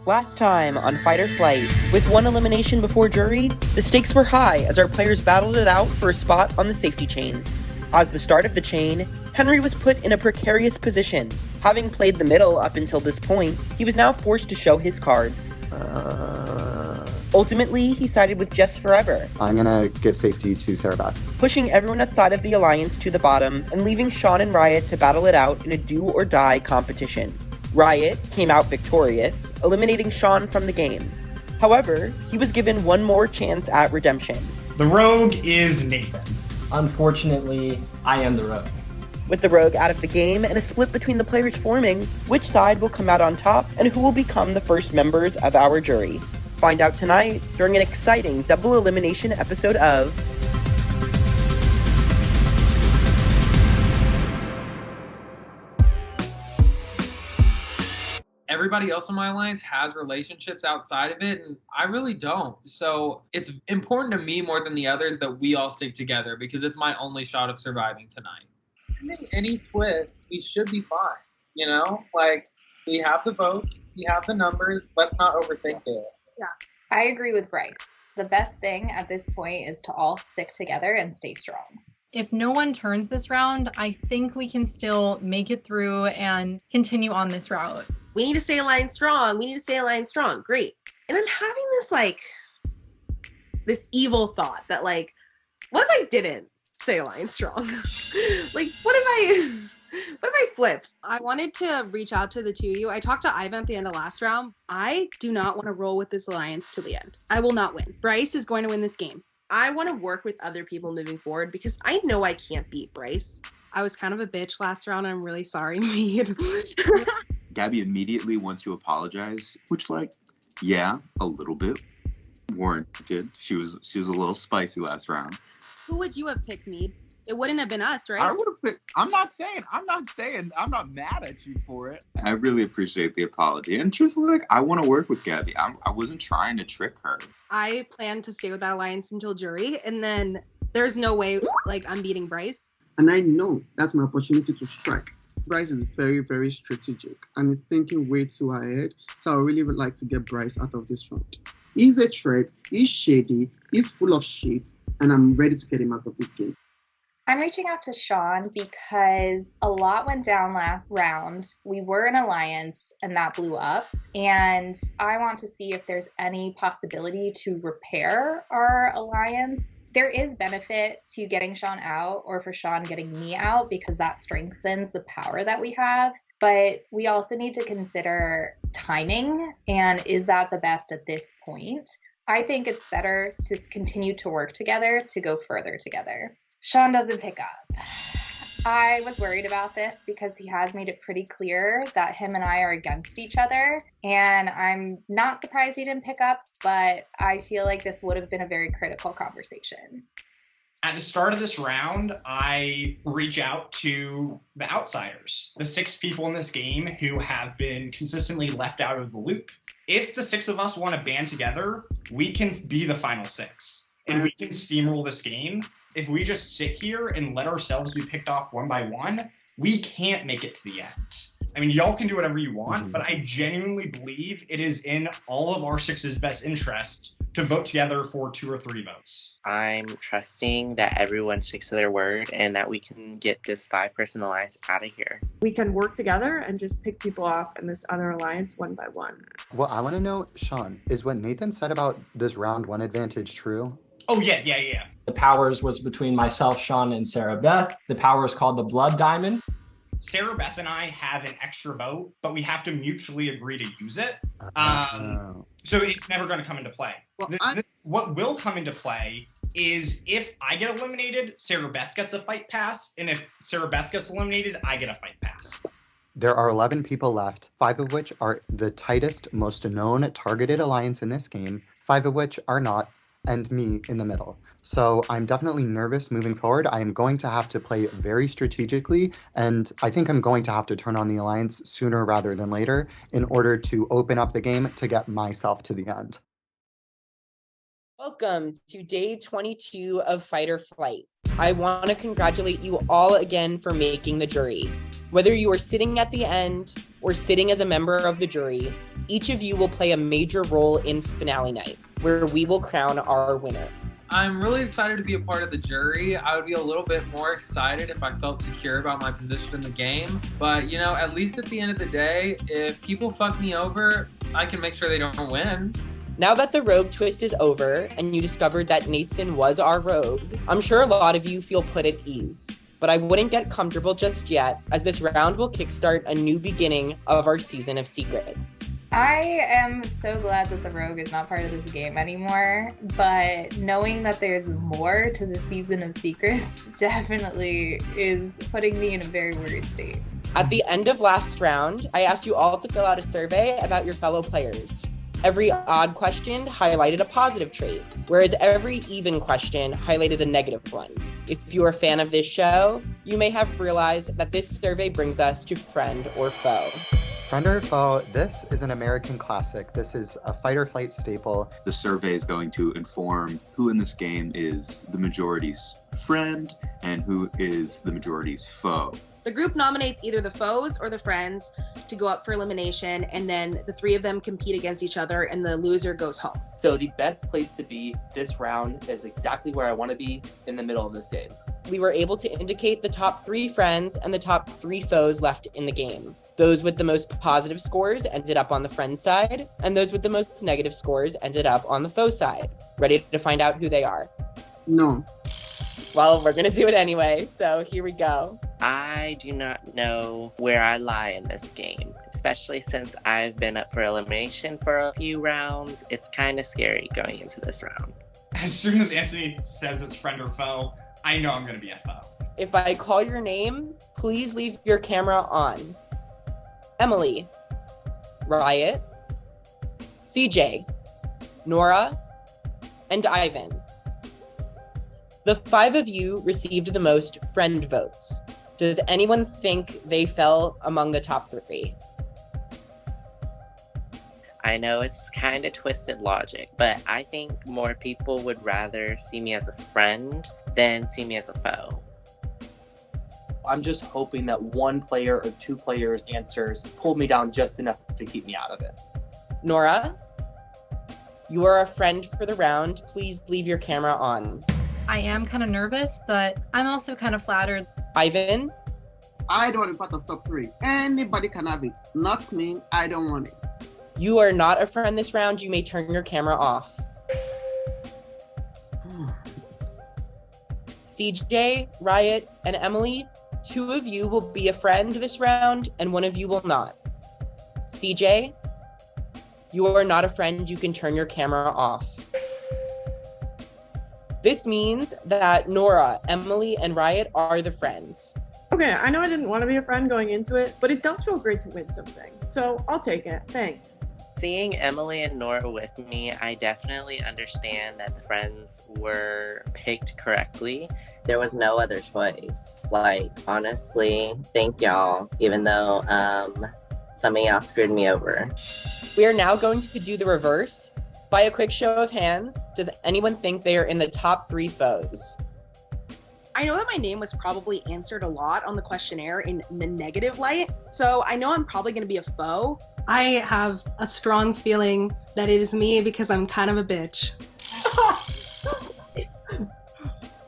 Last time on Fight or Flight, with one elimination before jury, the stakes were high as our players battled it out for a spot on the safety chain. As the start of the chain, Henry was put in a precarious position. Having played the middle up until this point, he was now forced to show his cards. Ultimately, he sided with Jess Forever. I'm gonna give safety to Sarah Beth. Pushing everyone outside of the alliance to the bottom and leaving Sean and Riot to battle it out in a do-or-die competition. Riot came out victorious, eliminating Sean from the game. However, he was given one more chance at redemption. The rogue is Nathan. Unfortunately, I am the rogue. With the rogue out of the game and a split between the players forming, which side will come out on top and who will become the first members of our jury? Find out tonight during an exciting double elimination episode of Everybody else in my alliance has relationships outside of it, and I really don't. So it's important to me more than the others that we all stick together because it's my only shot of surviving tonight. Pending any twist, we should be fine. You know, like we have the votes, we have the numbers. Let's not overthink it. Yeah, I agree with Bryce. The best thing at this point is to all stick together and stay strong. If no one turns this round, I think we can still make it through and continue on this route. We need to stay aligned strong. We need to stay aligned strong. Great. And I'm having this evil thought that what if I didn't stay aligned strong? What if I flipped? I wanted to reach out to the two of you. I talked to Ivan at the end of last round. I do not want to roll with this alliance to the end. I will not win. Bryce is going to win this game. I want to work with other people moving forward because I know I can't beat Bryce. I was kind of a bitch last round. I'm really sorry, Mead. Gabby immediately wants to apologize, which, yeah, a little bit warranted. She was a little spicy last round. Who would you have picked, Mead? It wouldn't have been us, right? I would have picked. I'm not mad at you for it. I really appreciate the apology. And truthfully, I want to work with Gabby. I wasn't trying to trick her. I plan to stay with that alliance until jury, and then there's no way, I'm beating Bryce. And I know that's my opportunity to strike. Bryce is very, very strategic and is thinking way too ahead. So I really would like to get Bryce out of this round. He's a threat, he's shady, he's full of shit, and I'm ready to get him out of this game. I'm reaching out to Sean because a lot went down last round. We were an alliance and that blew up. And I want to see if there's any possibility to repair our alliance. There is benefit to getting Sean out or for Sean getting me out because that strengthens the power that we have. But we also need to consider timing and is that the best at this point? I think it's better to continue to work together to go further together. Sean doesn't pick up. I was worried about this because he has made it pretty clear that him and I are against each other. And I'm not surprised he didn't pick up, but I feel like this would have been a very critical conversation. At the start of this round, I reach out to the outsiders, the 6 people in this game who have been consistently left out of the loop. If the 6 of us want to band together, we can be the final 6. And we can steamroll this game. If we just sit here and let ourselves be picked off one by one, we can't make it to the end. I mean, y'all can do whatever you want, but I genuinely believe it is in all of our 6's best interest to vote together for 2 or 3 votes. I'm trusting that everyone sticks to their word and that we can get this 5-person alliance out of here. We can work together and just pick people off in this other alliance one by one. Well, I want to know, Sean, is what Nathan said about this round 1 advantage true? Oh, yeah. The powers was between myself, Sean, and Sarah Beth. The power is called the Blood Diamond. Sarah Beth and I have an extra vote, but we have to mutually agree to use it. So it's never going to come into play. Well, what will come into play is if I get eliminated, Sarah Beth gets a fight pass, and if Sarah Beth gets eliminated, I get a fight pass. There are 11 people left, 5 of which are the tightest, most known targeted alliance in this game, 5 of which are not, and me in the middle. So I'm definitely nervous moving forward. I am going to have to play very strategically, and I think I'm going to have to turn on the alliance sooner rather than later in order to open up the game to get myself to the end. Welcome to day 22 of Fight or Flight. I want to congratulate you all again for making the jury. Whether you are sitting at the end or sitting as a member of the jury, each of you will play a major role in finale night, where we will crown our winner. I'm really excited to be a part of the jury. I would be a little bit more excited if I felt secure about my position in the game. But, you know, at least at the end of the day, if people fuck me over, I can make sure they don't win. Now that the rogue twist is over and you discovered that Nathan was our rogue, I'm sure a lot of you feel put at ease. But I wouldn't get comfortable just yet, as this round will kickstart a new beginning of our season of secrets. I am so glad that the rogue is not part of this game anymore, but knowing that there's more to the season of secrets definitely is putting me in a very worried state. At the end of last round, I asked you all to fill out a survey about your fellow players. Every odd question highlighted a positive trait, whereas every even question highlighted a negative one. If you're a fan of this show, you may have realized that this survey brings us to friend or foe. Friend or foe, this is an American classic. This is a fight or flight staple. The survey is going to inform who in this game is the majority's friend and who is the majority's foe. The group nominates either the foes or the friends to go up for elimination, and then the three of them compete against each other, and the loser goes home. So the best place to be this round is exactly where I want to be, in the middle of this game. We were able to indicate the top 3 friends and the top 3 foes left in the game. Those with the most positive scores ended up on the friend side, and those with the most negative scores ended up on the foe side. Ready to find out who they are? No. Well, we're gonna do it anyway, so here we go. I do not know where I lie in this game, especially since I've been up for elimination for a few rounds. It's kind of scary going into this round. As soon as Anthony says it's friend or foe, I know I'm going to be a foe. If I call your name, please leave your camera on. Emily, Riot, CJ, Nora, and Ivan. The 5 of you received the most friend votes. Does anyone think they fell among the top 3? I know it's kind of twisted logic, but I think more people would rather see me as a friend than see me as a foe. I'm just hoping that 1 player or 2 players' answers pulled me down just enough to keep me out of it. Nora, you are a friend for the round. Please leave your camera on. I am kind of nervous, but I'm also kind of flattered. Ivan? I don't want to be part of top 3. Anybody can have it. Not me. I don't want it. You are not a friend this round. You may turn your camera off. CJ, Riot, and Emily, 2 of you will be a friend this round, and 1 of you will not. CJ, you are not a friend. You can turn your camera off. This means that Nora, Emily, and Riot are the friends. Okay, I know I didn't want to be a friend going into it, but it does feel great to win something. So I'll take it. Thanks. Seeing Emily and Nora with me, I definitely understand that the friends were picked correctly. There was no other choice. Like, honestly, thank y'all, even though some of y'all screwed me over. We are now going to do the reverse. By a quick show of hands, does anyone think they are in the top 3 foes? I know that my name was probably answered a lot on the questionnaire in the negative light, so I know I'm probably going to be a foe. I have a strong feeling that it is me because I'm kind of a bitch.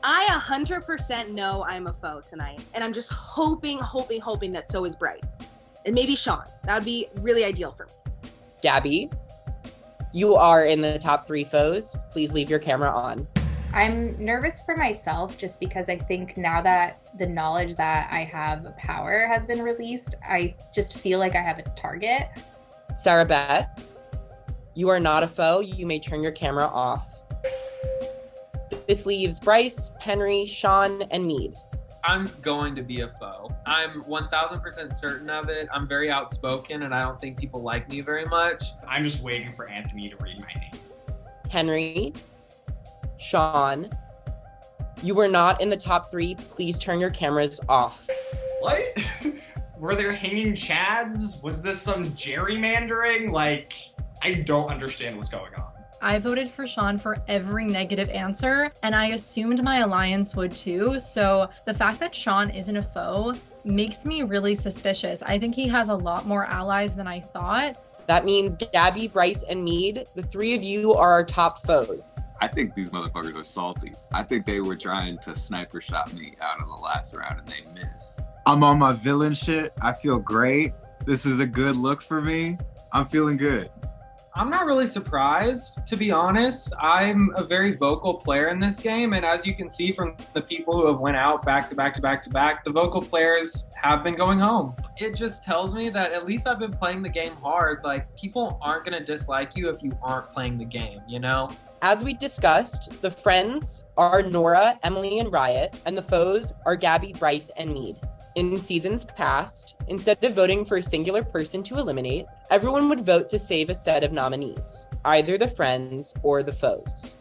I 100% know I'm a foe tonight, and I'm just hoping that so is Bryce. And maybe Sean. That would be really ideal for me. Gabby, you are in the top 3 foes. Please leave your camera on. I'm nervous for myself just because I think now that the knowledge that I have power has been released, I just feel like I have a target. Sarah Beth, you are not a foe. You may turn your camera off. This leaves Bryce, Henry, Sean, and Mead. I'm going to be a foe. I'm 1000% certain of it. I'm very outspoken, and I don't think people like me very much. I'm just waiting for Anthony to read my name. Henry, Sean, you were not in the top 3. Please turn your cameras off. What? Were there hanging chads? Was this some gerrymandering? Like, I don't understand what's going on. I voted for Sean for every negative answer, and I assumed my alliance would too. So the fact that Sean isn't a foe makes me really suspicious. I think he has a lot more allies than I thought. That means Gabby, Bryce, and Mead, the three of you are our top foes. I think these motherfuckers are salty. I think they were trying to sniper shot me out of the last round and they missed. I'm on my villain shit. I feel great. This is a good look for me. I'm feeling good. I'm not really surprised, to be honest. I'm a very vocal player in this game, and as you can see from the people who have went out back to back to back to back, the vocal players have been going home. It just tells me that at least I've been playing the game hard. Like, people aren't going to dislike you if you aren't playing the game, you know? As we discussed, the friends are Nora, Emily, and Riot, and the foes are Gabby, Bryce, and Mead. In seasons past, instead of voting for a singular person to eliminate, everyone would vote to save a set of nominees, either the friends or the foes.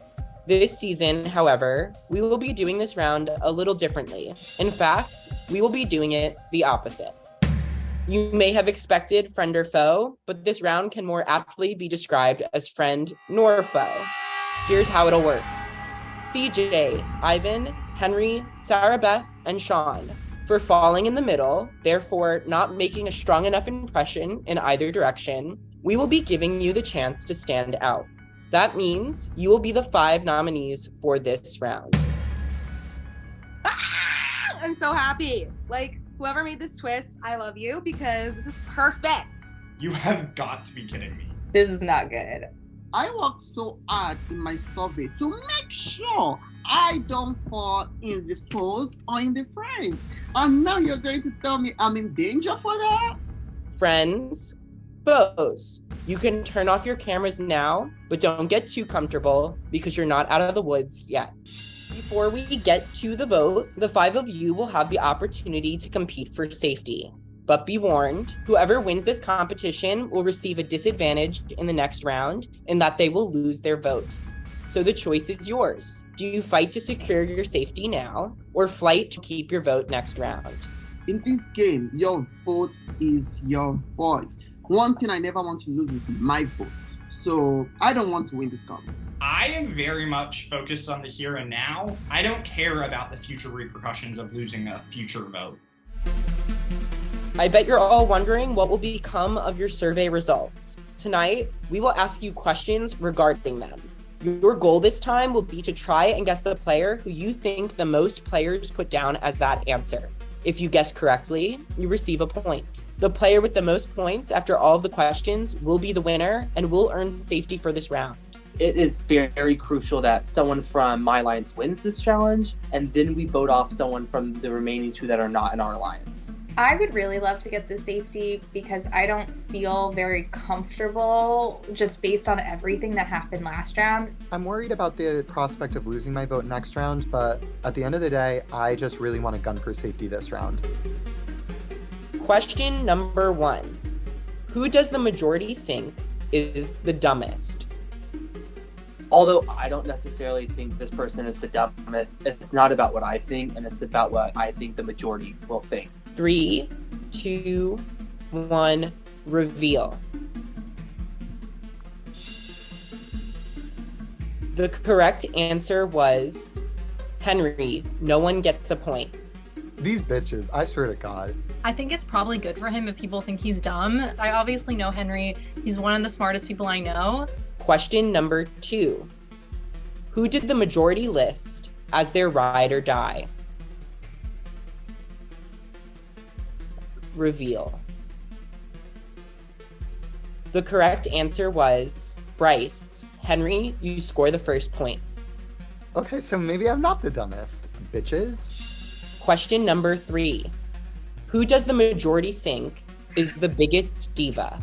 This season, however, we will be doing this round a little differently. In fact, we will be doing it the opposite. You may have expected friend or foe, but this round can more aptly be described as friend nor foe. Here's how it'll work. CJ, Ivan, Henry, Sarah Beth, and Sean. For falling in the middle, therefore not making a strong enough impression in either direction, we will be giving you the chance to stand out. That means you will be the 5 nominees for this round. I'm so happy. Like, whoever made this twist, I love you because this is perfect. You have got to be kidding me. This is not good. I worked so hard in my survey to make sure I don't fall in the foes or in the friends. And now you're going to tell me I'm in danger for that? Friends, foes. You can turn off your cameras now, but don't get too comfortable because you're not out of the woods yet. Before we get to the vote, the 5 of you will have the opportunity to compete for safety. But be warned, whoever wins this competition will receive a disadvantage in the next round in that they will lose their vote. So the choice is yours. Do you fight to secure your safety now, or fight to keep your vote next round? In this game, your vote is your voice. One thing I never want to lose is my vote. So I don't want to win this game. I am very much focused on the here and now. I don't care about the future repercussions of losing a future vote. I bet you're all wondering what will become of your survey results. Tonight, we will ask you questions regarding them. Your goal this time will be to try and guess the player who you think the most players put down as that answer. If you guess correctly, you receive a point. The player with the most points after all of the questions will be the winner and will earn safety for this round. It is very crucial that someone from my alliance wins this challenge, and then we vote off someone from the remaining 2 that are not in our alliance. I would really love to get the safety because I don't feel very comfortable just based on everything that happened last round. I'm worried about the prospect of losing my vote next round, but at the end of the day, I just really want to gun for safety this round. Question number 1. Who does the majority think is the dumbest? Although I don't necessarily think this person is the dumbest, it's not about what I think, and it's about what I think the majority will think. 3, 2, 1, reveal. The correct answer was Henry. No one gets a point. These bitches, I swear to God. I think it's probably good for him if people think he's dumb. I obviously know Henry. He's one of the smartest people I know. Question number 2. Who did the majority list as their ride or die? Reveal. The correct answer was Bryce. Henry, you score the first point. Okay, so maybe I'm not the dumbest, bitches. Question number 3. Who does the majority think is the biggest diva?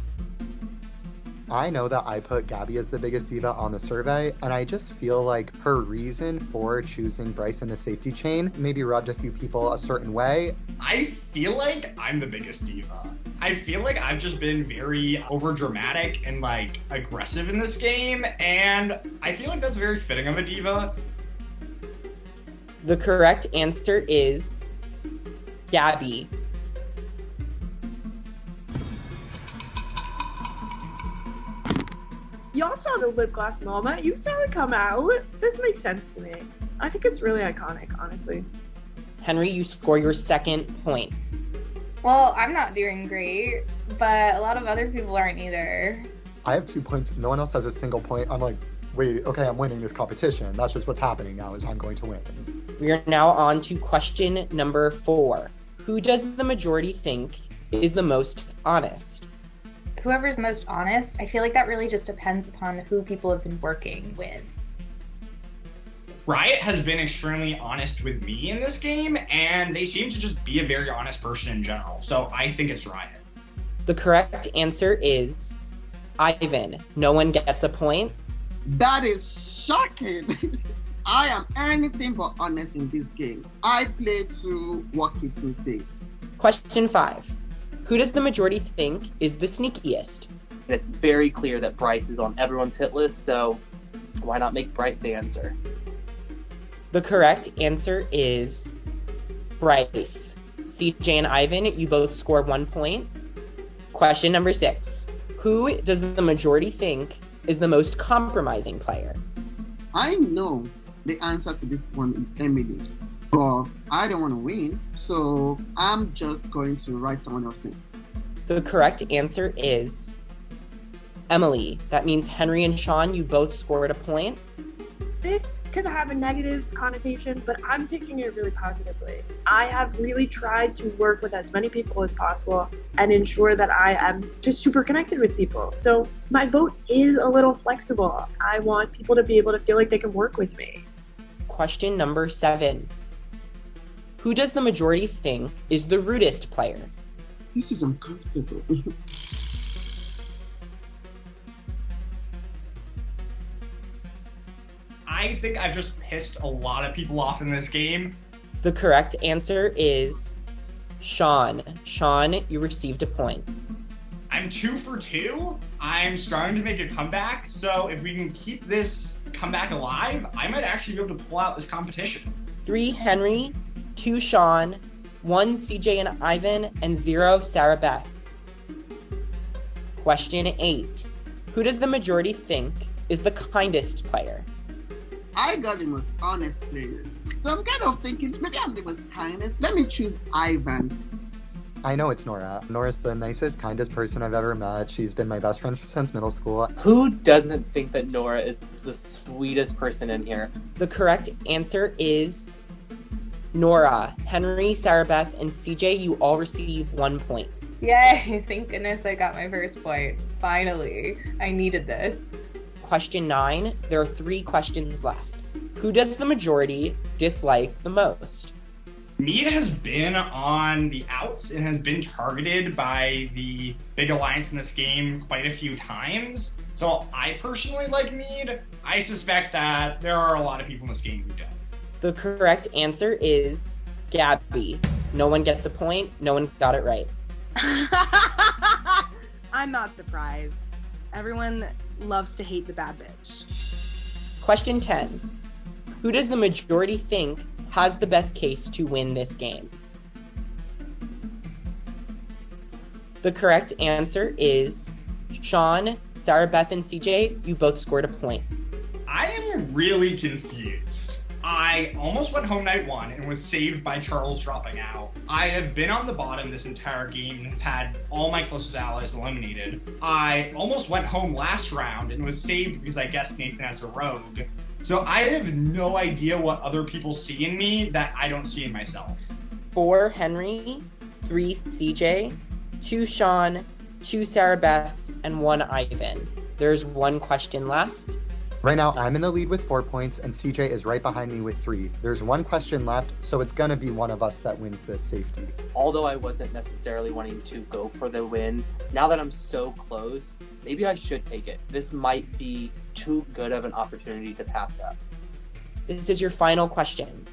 I know that I put Gabby as the biggest diva on the survey, and I just feel like her reason for choosing Bryce in the safety chain maybe rubbed a few people a certain way. I feel like I'm the biggest diva. I feel like I've just been very overdramatic and like aggressive in this game, and I feel like that's very fitting of a diva. The correct answer is Gabby. Y'all saw the lip gloss moment. You saw it come out. This makes sense to me. I think it's really iconic, honestly. Henry, you score your second point. Well, I'm not doing great, but a lot of other people aren't either. I have 2 points. No one else has a single point. I'm like, wait, okay, I'm winning this competition. That's just what's happening now is I'm going to win. We are now on to question number 4. Who does the majority think is the most honest? Whoever's most honest, I feel like that really just depends upon who people have been working with. Riot has been extremely honest with me in this game, and they seem to just be a very honest person in general. So I think it's Riot. The correct answer is Ivan. No one gets a point. That is shocking. I am anything but honest in this game. I play to what keeps me safe. Question 5. Who does the majority think is the sneakiest? It's very clear that Bryce is on everyone's hit list, so why not make Bryce the answer? The correct answer is Bryce. CJ and Ivan, you both score 1 point. Question number 6. Who does the majority think is the most compromising player? I know the answer to this one is Emily, but I don't want to win, so I'm just going to write someone else's name. The correct answer is Emily. That means Henry and Sean, you both scored a point. This could have a negative connotation, but I'm taking it really positively. I have really tried to work with as many people as possible and ensure that I am just super connected with people. So my vote is a little flexible. I want people to be able to feel like they can work with me. Question number 7. Who does the majority think is the rudest player? This is uncomfortable. I think I've just pissed a lot of people off in this game. The correct answer is Sean. Sean, you received a point. I'm 2 for 2. I'm starting to make a comeback, so if we can keep this comeback alive, I might actually be able to pull out this competition. 3 Henry, 2 Sean, 1 CJ and Ivan, and 0 Sarah Beth. Question 8. Who does the majority think is the kindest player? I got the most honest player, so I'm kind of thinking maybe I'm the most kindest. Let me choose Ivan. I know it's Nora. Nora's the nicest, kindest person I've ever met. She's been my best friend since middle school. Who doesn't think that Nora is the sweetest person in here? The correct answer is Nora. Henry, Sarah Beth, and CJ, you all receive 1 point. Yay, thank goodness I got my first point. Finally, I needed this. Question 9. There are 3 questions left. Who does the majority dislike the most? Mead has been on the outs and has been targeted by the big alliance in this game quite a few times. So I personally like Mead. I suspect that there are a lot of people in this game who don't. The correct answer is Gabby. No one gets a point. No one got it right. I'm not surprised. Everyone loves to hate the bad bitch. Question 10. Who does the majority think has the best case to win this game? The correct answer is Sean, Sarah Beth, and CJ. You both scored a point. I am really confused. I almost went home night 1 and was saved by Charles dropping out. I have been on the bottom this entire game and have had all my closest allies eliminated. I almost went home last round and was saved because I guessed Nathan as a rogue. So I have no idea what other people see in me that I don't see in myself. 4 Henry, 3 CJ, 2 Sean, 2 Sarah Beth, and 1 Ivan. There's 1 question left. Right now, I'm in the lead with 4 points, and CJ is right behind me with 3. There's 1 question left, so it's gonna be one of us that wins this safety. Although I wasn't necessarily wanting to go for the win, now that I'm so close, maybe I should take it. This might be too good of an opportunity to pass up. This is your final question.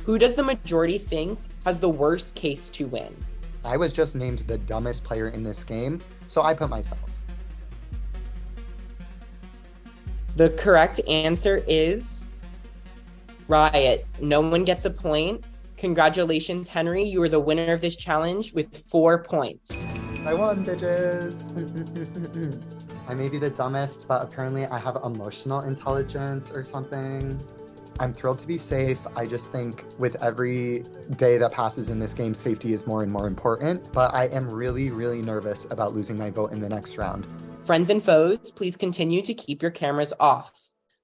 Who does the majority think has the worst case to win? I was just named the dumbest player in this game, so I put myself. The correct answer is Riot. No one gets a point. Congratulations, Henry. You are the winner of this challenge with 4 points. I won, bitches. I may be the dumbest, but apparently I have emotional intelligence or something. I'm thrilled to be safe. I just think with every day that passes in this game, safety is more and more important. But I am really, really nervous about losing my vote in the next round. Friends and foes, please continue to keep your cameras off.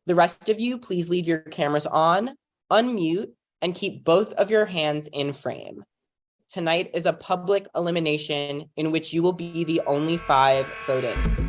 The rest of you, please leave your cameras on, unmute, and keep both of your hands in frame. Tonight is a public elimination in which you will be the only 5 voting.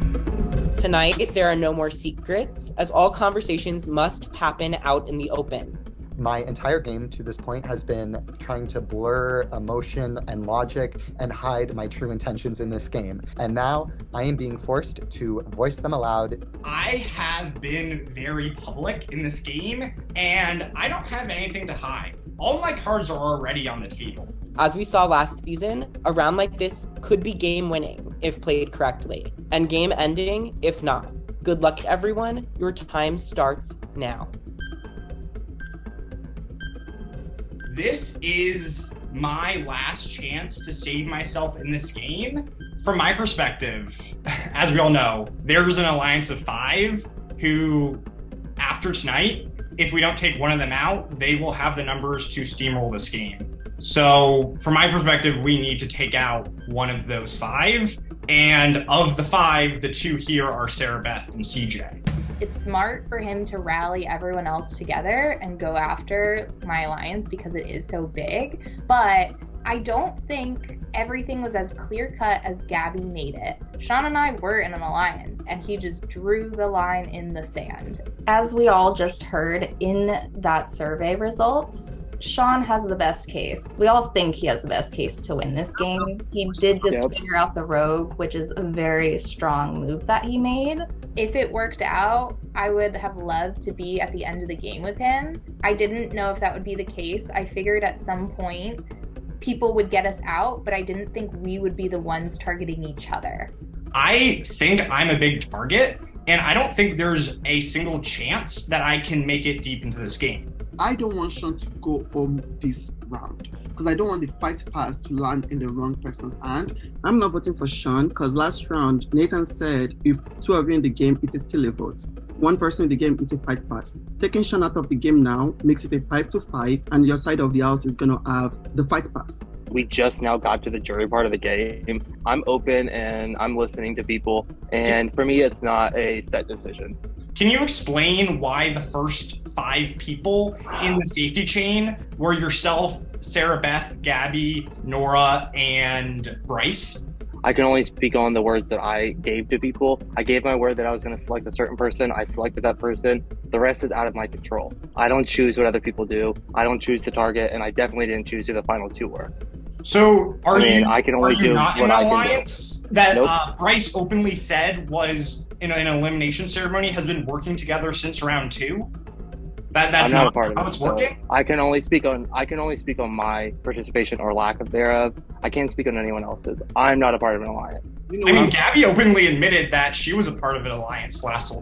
Tonight, there are no more secrets, as all conversations must happen out in the open. My entire game to this point has been trying to blur emotion and logic and hide my true intentions in this game. And now I am being forced to voice them aloud. I have been very public in this game, and I don't have anything to hide. All my cards are already on the table. As we saw last season, a round like this could be game-winning if played correctly, and game-ending if not. Good luck, everyone. Your time starts now. This is my last chance to save myself in this game. From my perspective, as we all know, there's an alliance of 5 who, after tonight, if we don't take one of them out, they will have the numbers to steamroll this game. So from my perspective, we need to take out one of those 5. And of the 5, the 2 here are Sarah Beth and CJ. It's smart for him to rally everyone else together and go after my alliance because it is so big. But I don't think everything was as clear-cut as Gabby made it. Sean and I were in an alliance, and he just drew the line in the sand. As we all just heard in that survey results, Sean has the best case. We all think he has the best case to win this game. He did just figure out the rogue, which is a very strong move that he made. If it worked out, I would have loved to be at the end of the game with him. I didn't know if that would be the case. I figured at some point people would get us out, but I didn't think we would be the ones targeting each other. I think I'm a big target, and I don't think there's a single chance that I can make it deep into this game. I don't want Sean to go home this round because I don't want the fight pass to land in the wrong person's hand. I'm not voting for Sean because last round Nathan said if 2 of you in the game, it is still a vote. 1 person in the game, it's a fight pass. Taking Sean out of the game now makes it a 5-5, and your side of the house is going to have the fight pass. We just now got to the jury part of the game. I'm open and I'm listening to people, and for me, it's not a set decision. Can you explain why the first 5 people in the safety chain were yourself, Sarah Beth, Gabby, Nora, and Bryce? I can only speak on the words that I gave to people. I gave my word that I was going to select a certain person. I selected that person. The rest is out of my control. I don't choose what other people do. I don't choose to target, and I definitely didn't choose who the final 2 were. So I can only do not in what an I can alliance do. that Nope. Bryce openly said was in an elimination ceremony has been working together since round 2? That's I'm not a not part of how it, it's so working? I can only speak on my participation or lack of thereof. I can't speak on anyone else's. I'm not a part of an alliance. I mean, Gabby openly admitted that she was a part of an alliance last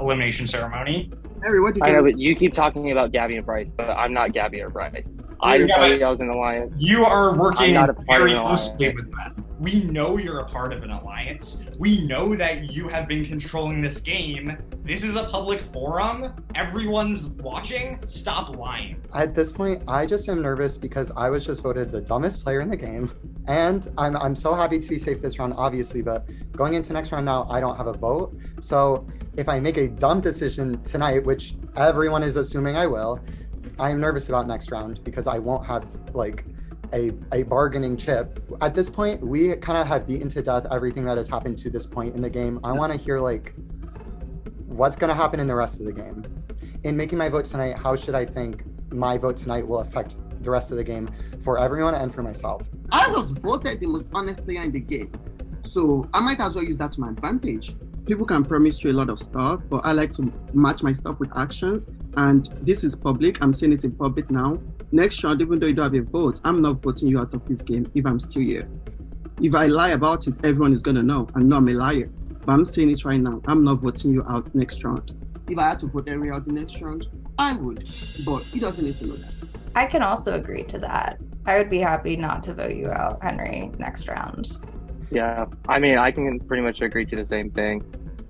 elimination ceremony. Harry, what did I you know, but you keep talking about Gabby and Bryce, but I'm not Gabby or Bryce. I just told you I was in an alliance. You are working I'm not a part very of an closely alliance. with them. We know you're a part of an alliance. We know that you have been controlling this game. This is a public forum. Everyone's watching. Stop lying. At this point, I just am nervous because I was just voted the dumbest player in the game. And I'm so happy to be safe this round, obviously, but going into next round now, I don't have a vote. So if I make a dumb decision tonight, which everyone is assuming I will, I'm nervous about next round because I won't have like a bargaining chip. At this point, we kind of have beaten to death everything that has happened to this point in the game. I want to hear like what's going to happen in the rest of the game. In making my vote tonight, how should I think my vote tonight will affect the rest of the game for everyone and for myself? I was voted the most honest player in the game, so I might as well use that to my advantage. People can promise you a lot of stuff, but I like to match my stuff with actions, and this is public. I'm saying it in public now. Next round, even though you don't have a vote, I'm not voting you out of this game if I'm still here. If I lie about it, everyone is going to know. I know I'm a liar, but I'm saying it right now. I'm not voting you out next round. If I had to vote Henry out the next round, I would, but he doesn't need to know that. I can also agree to that. I would be happy not to vote you out, Henry, next round. Yeah, I mean, I can pretty much agree to the same thing.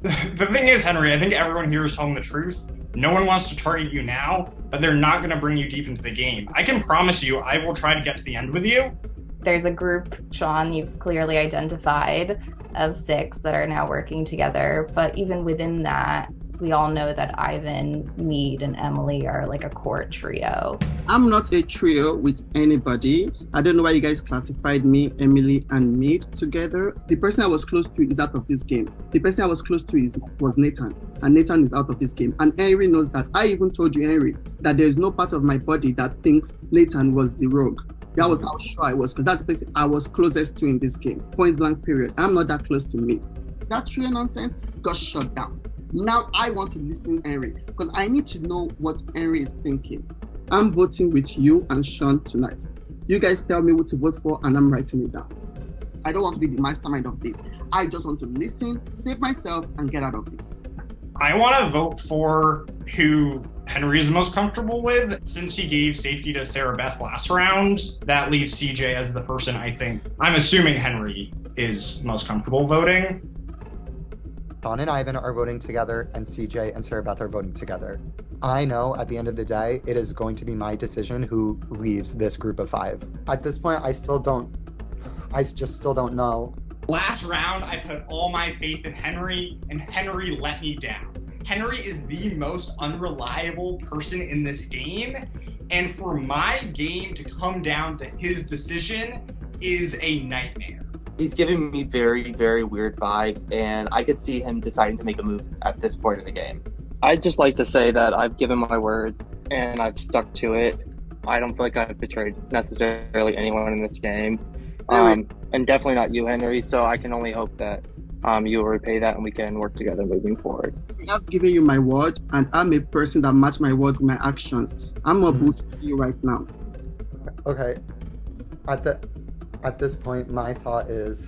The thing is, Henry, I think everyone here is telling the truth. No one wants to target you now, but they're not going to bring you deep into the game. I can promise you I will try to get to the end with you. There's a group, Sean, you've clearly identified, of 6 that are now working together. But even within that, we all know that Ivan, Mead, and Emily are like a core trio. I'm not a trio with anybody. I don't know why you guys classified me, Emily, and Mead together. The person I was close to is out of this game. The person I was close to was Nathan, and Nathan is out of this game. And Henry knows that. I even told you, Henry, that there's no part of my body that thinks Nathan was the rogue. That was how sure I was, because that's the person I was closest to in this game. Point blank period. I'm not that close to Mead. That trio nonsense got shut down. Now I want to listen to Henry, because I need to know what Henry is thinking. I'm voting with you and Sean tonight. You guys tell me what to vote for, and I'm writing it down. I don't want to be the mastermind of this. I just want to listen, save myself, and get out of this. I want to vote for who Henry is most comfortable with. Since he gave safety to Sarah Beth last round, that leaves CJ as the person I'm assuming Henry is most comfortable voting. Sean and Ivan are voting together, and CJ and Sarah Beth are voting together. I know at the end of the day, it is going to be my decision who leaves this group of 5. At this point, I just still don't know. Last round, I put all my faith in Henry, and Henry let me down. Henry is the most unreliable person in this game, and for my game to come down to his decision is a nightmare. He's giving me very, very weird vibes, and I could see him deciding to make a move at this point in the game. I'd just like to say that I've given my word, and I've stuck to it. I don't feel like I've betrayed necessarily anyone in this game, and definitely not you, Henry, so I can only hope that you will repay that and we can work together moving forward. I've given you my word, and I'm a person that match my words with my actions. I'm not boosting you right now. Okay. At this point, my thought is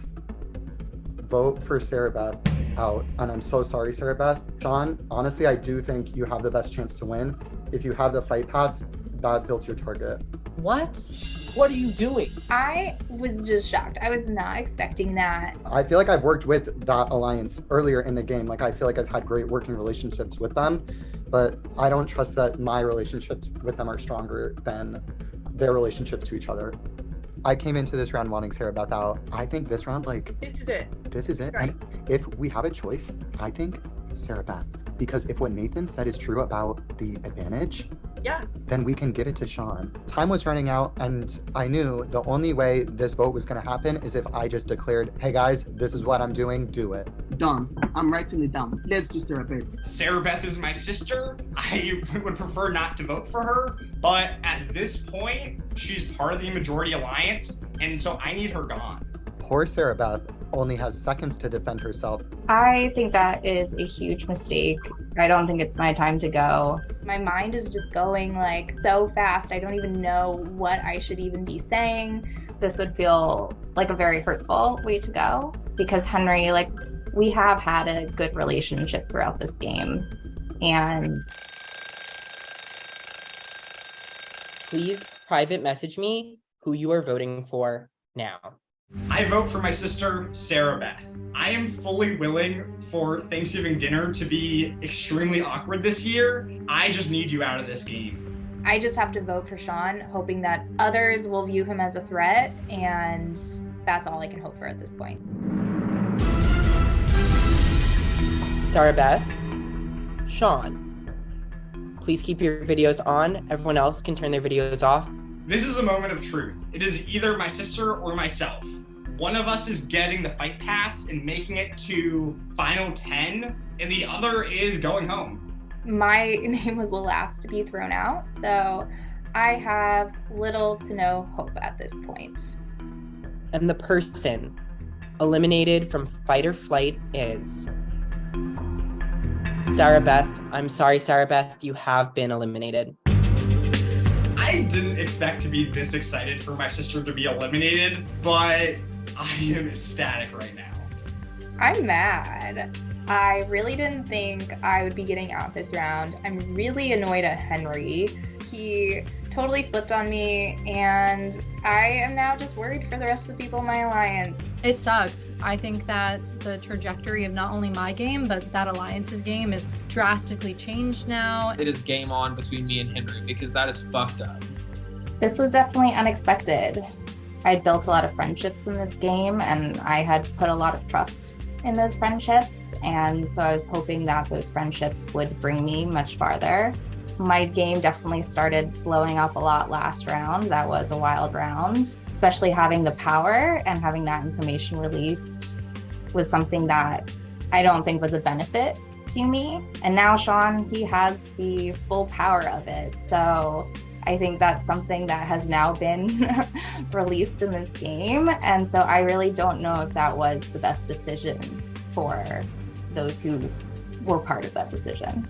vote for Sarah Beth out. And I'm so sorry, Sarah Beth. Sean, honestly, I do think you have the best chance to win. If you have the fight pass, that builds your target. What? What are you doing? I was just shocked. I was not expecting that. I feel like I've worked with that alliance earlier in the game. Like, I feel like I've had great working relationships with them, but I don't trust that my relationships with them are stronger than their relationships to each other. I came into this round wanting Sarah Beth out. I think this round, This is it. This is it. Right. And if we have a choice, I think Sarah Beth. Because if what Nathan said is true about the advantage, Yeah. then we can give it to Sean. Time was running out, and I knew the only way this vote was going to happen is if I just declared, hey guys, this is what I'm doing, do it. Done. I'm writing it down. Let's do Sarah Beth. Sarah Beth is my sister. I would prefer not to vote for her, but at this point, she's part of the majority alliance, and so I need her gone. Poor Sarah Beth only has seconds to defend herself. I think that is a huge mistake. I don't think it's my time to go. My mind is just going so fast. I don't even know what I should even be saying. This would feel like a very hurtful way to go because Henry, we have had a good relationship throughout this game. And Please private message me who you are voting for now. I vote for my sister, Sarah Beth. I am fully willing for Thanksgiving dinner to be extremely awkward this year. I just need you out of this game. I just have to vote for Sean, hoping that others will view him as a threat, and that's all I can hope for at this point. Sarah Beth, Sean, please keep your videos on. Everyone else can turn their videos off. This is a moment of truth. It is either my sister or myself. One of us is getting the fight pass and making it to final 10, and the other is going home. My name was the last to be thrown out, so I have little to no hope at this point. And the person eliminated from fight or flight is Sarah Beth. I'm sorry, Sarah Beth, you have been eliminated. I didn't expect to be this excited for my sister to be eliminated, but I am ecstatic right now. I'm mad. I really didn't think I would be getting out this round. I'm really annoyed at Henry. He totally flipped on me, and I am now just worried for the rest of the people in my alliance. It sucks. I think that the trajectory of not only my game, but that alliance's game is drastically changed now. It is game on between me and Henry because that is fucked up. This was definitely unexpected. I'd built a lot of friendships in this game, and I had put a lot of trust in those friendships, and so I was hoping that those friendships would bring me much farther. My game definitely started blowing up a lot last round. That was a wild round, especially having the power and having that information released was something that I don't think was a benefit to me. And now Sean, he has the full power of it. So I think that's something that has now been released in this game. And so I really don't know if that was the best decision for those who were part of that decision.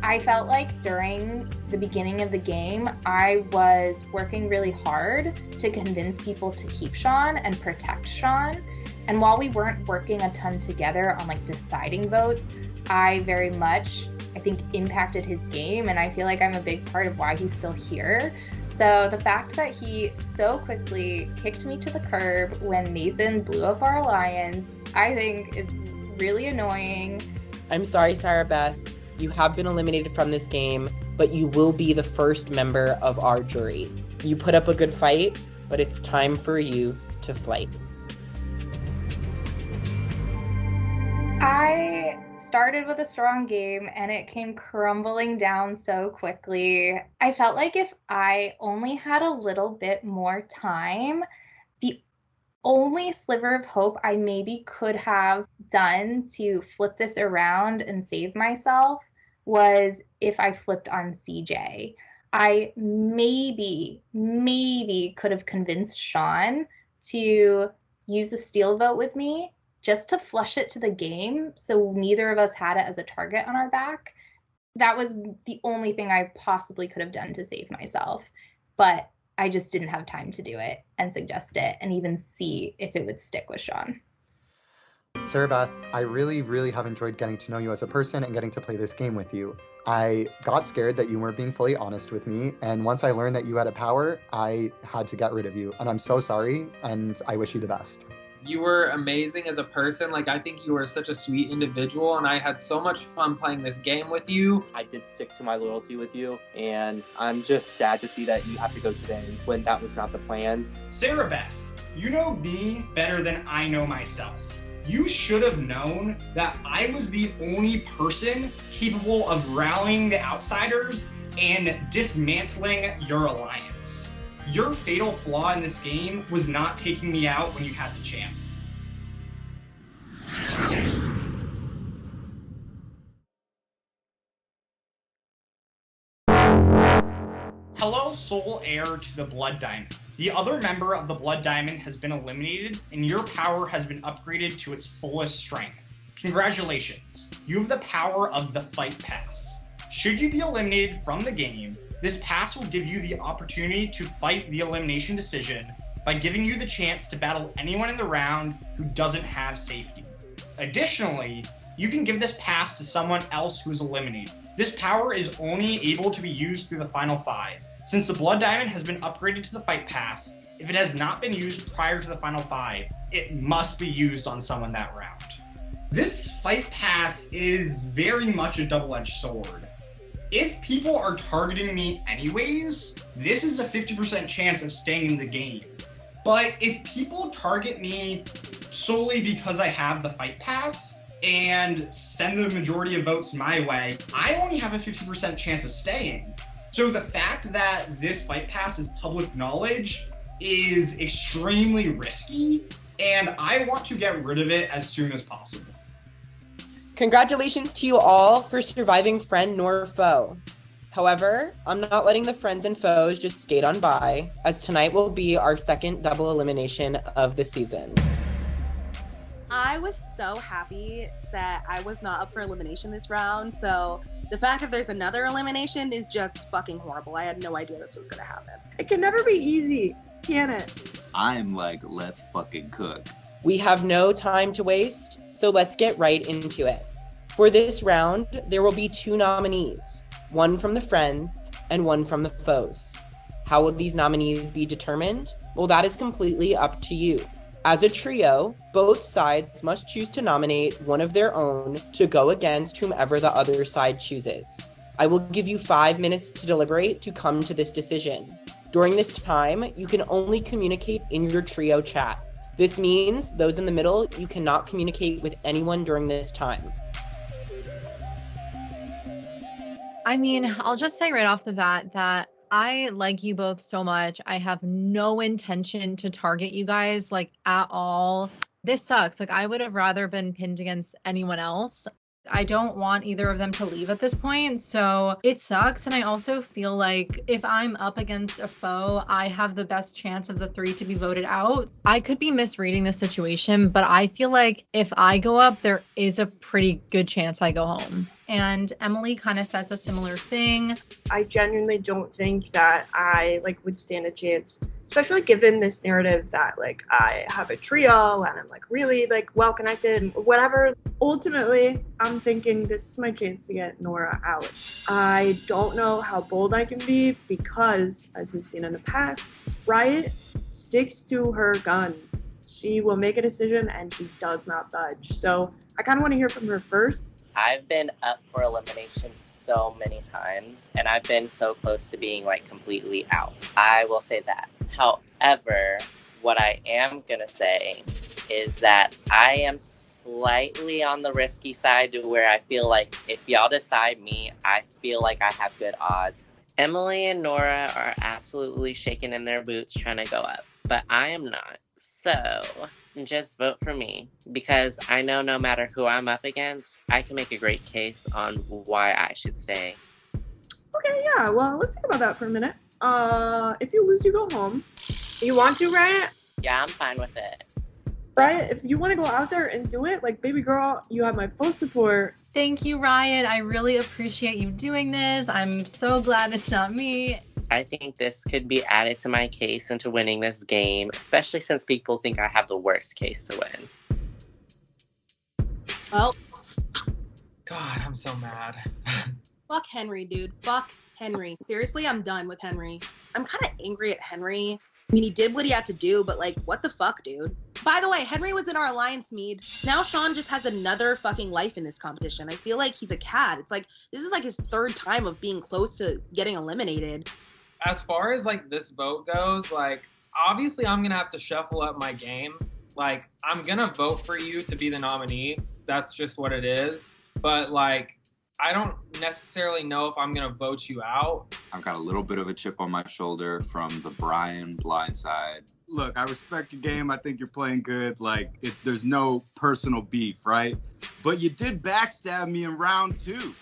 I felt like during the beginning of the game, I was working really hard to convince people to keep Sean and protect Sean. And while we weren't working a ton together on like deciding votes, I very much, I think, impacted his game, and I feel like I'm a big part of why he's still here. So the fact that he so quickly kicked me to the curb when Nathan blew up our alliance, I think is really annoying. I'm sorry, Sarah Beth. You have been eliminated from this game, but you will be the first member of our jury. You put up a good fight, but it's time for you to flight. I started with a strong game and it came crumbling down so quickly. I felt like if I only had a little bit more time, the only sliver of hope I maybe could have done to flip this around and save myself was if I flipped on CJ. I maybe could have convinced Sean to use the steal vote with me just to flush it to the game so neither of us had it as a target on our back. That was the only thing I possibly could have done to save myself. But I just didn't have time to do it and suggest it and even see if it would stick with Sean. Sarah Beth, I really have enjoyed getting to know you as a person and getting to play this game with you. I got scared that you weren't being fully honest with me, and once I learned that you had a power, I had to get rid of you. And I'm so sorry, and I wish you the best. You were amazing as a person. Like, I think you were such a sweet individual, and I had so much fun playing this game with you. I did stick to my loyalty with you, and I'm just sad to see that you have to go today when that was not the plan. Sarah Beth, you know me better than I know myself. You should have known that I was the only person capable of rallying the outsiders and dismantling your alliance. Your fatal flaw in this game was not taking me out when you had the chance. Hello, sole heir to the Blood Diamond. The other member of the Blood Diamond has been eliminated, and your power has been upgraded to its fullest strength. Congratulations, you have the power of the Fight Pass. Should you be eliminated from the game, this pass will give you the opportunity to fight the elimination decision by giving you the chance to battle anyone in the round who doesn't have safety. Additionally, you can give this pass to someone else who is eliminated. This power is only able to be used through the final 5. Since the Blood Diamond has been upgraded to the Fight Pass, if it has not been used prior to the final 5, it must be used on someone that round. This Fight Pass is very much a double-edged sword. If people are targeting me anyways, this is a 50% chance of staying in the game. But if people target me solely because I have the Fight Pass and send the majority of votes my way, I only have a 50% chance of staying. So the fact that this Fight Pass is public knowledge is extremely risky, and I want to get rid of it as soon as possible. Congratulations to you all for surviving friend nor foe. However, I'm not letting the friends and foes just skate on by, as tonight will be our second double elimination of the season. I was so happy that I was not up for elimination this round, so the fact that there's another elimination is just fucking horrible. I had no idea this was gonna happen. It can never be easy, can it? I'm like, let's fucking cook. We have no time to waste, so let's get right into it. For this round, there will be 2 nominees, one from the friends and one from the foes. How will these nominees be determined? Well, that is completely up to you. As a trio, both sides must choose to nominate one of their own to go against whomever the other side chooses. I will give you 5 minutes to deliberate to come to this decision. During this time, you can only communicate in your trio chat. This means those in the middle, you cannot communicate with anyone during this time. I mean, I'll just say right off the bat that I like you both so much. I have no intention to target you guys, like, at all. This sucks. Like, I would have rather been pinned against anyone else. I don't want either of them to leave at this point, so it sucks. And I also feel like if I'm up against a foe, I have the best chance of the 3 to be voted out. I could be misreading the situation, but I feel like if I go up, there is a pretty good chance I go home. And Emily kind of says a similar thing. I genuinely don't think that I would stand a chance, especially given this narrative that I have a trio and I'm really well connected and whatever. Ultimately, I'm thinking this is my chance to get Nora out. I don't know how bold I can be because, as we've seen in the past, Riot sticks to her guns. She will make a decision and she does not budge. So I kind of want to hear from her first. I've been up for elimination so many times, and I've been so close to being completely out. I will say that. However, what I am gonna say is that I am slightly on the risky side to where I feel like if y'all decide me, I feel like I have good odds. Emily and Nora are absolutely shaking in their boots trying to go up, but I am not. So just vote for me, because I know no matter who I'm up against, I can make a great case on why I should stay. Okay, yeah, well, let's think about that for a minute. If you lose, you go home. You want to, Riot? Yeah, I'm fine with it. Riot, if you want to go out there and do it, baby girl, you have my full support. Thank you, Riot. I really appreciate you doing this. I'm so glad it's not me. I think this could be added to my case into winning this game, especially since people think I have the worst case to win. Well, God, I'm so mad. fuck Henry, dude. Fuck Henry. Seriously, I'm done with Henry. I'm kind of angry at Henry. I mean, he did what he had to do, but what the fuck, dude? By the way, Henry was in our alliance mead. Now Sean just has another fucking life in this competition. I feel like he's a cat. It's this is his 3rd time of being close to getting eliminated. As far as this vote goes, obviously I'm gonna have to shuffle up my game. I'm gonna vote for you to be the nominee. That's just what it is. But I don't necessarily know if I'm gonna vote you out. I've got a little bit of a chip on my shoulder from the Brian blindside. Look, I respect your game. I think you're playing good. There's no personal beef, right? But you did backstab me in round 2.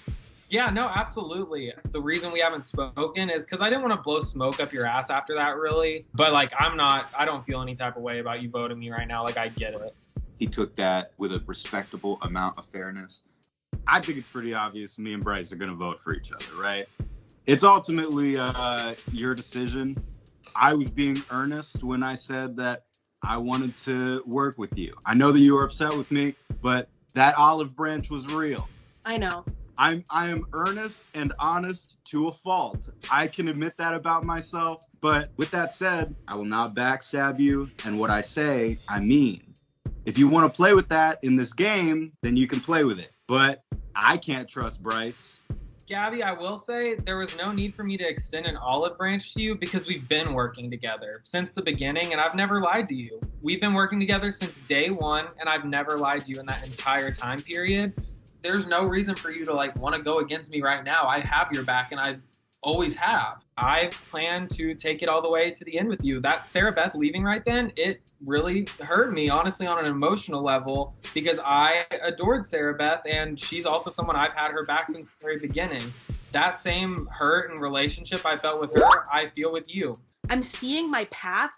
Yeah, no, absolutely. The reason we haven't spoken is because I didn't want to blow smoke up your ass after that, really. But I don't feel any type of way about you voting me right now. I get it. He took that with a respectable amount of fairness. I think it's pretty obvious me and Bryce are going to vote for each other, right? It's ultimately your decision. I was being earnest when I said that I wanted to work with you. I know that you were upset with me, but that olive branch was real. I know. I am earnest and honest to a fault. I can admit that about myself, but with that said, I will not backstab you, and what I say, I mean. If you want to play with that in this game, then you can play with it. But I can't trust Bryce. Gabby, I will say there was no need for me to extend an olive branch to you because we've been working together since the beginning, and I've never lied to you. We've been working together since day one, and I've never lied to you in that entire time period. There's no reason for you to want to go against me right now. I have your back, and I always have. I plan to take it all the way to the end with you. That Sarah Beth leaving right then, it really hurt me, honestly, on an emotional level, because I adored Sarah Beth, and she's also someone I've had her back since the very beginning. That same hurt and relationship I felt with her, I feel with you. I'm seeing my path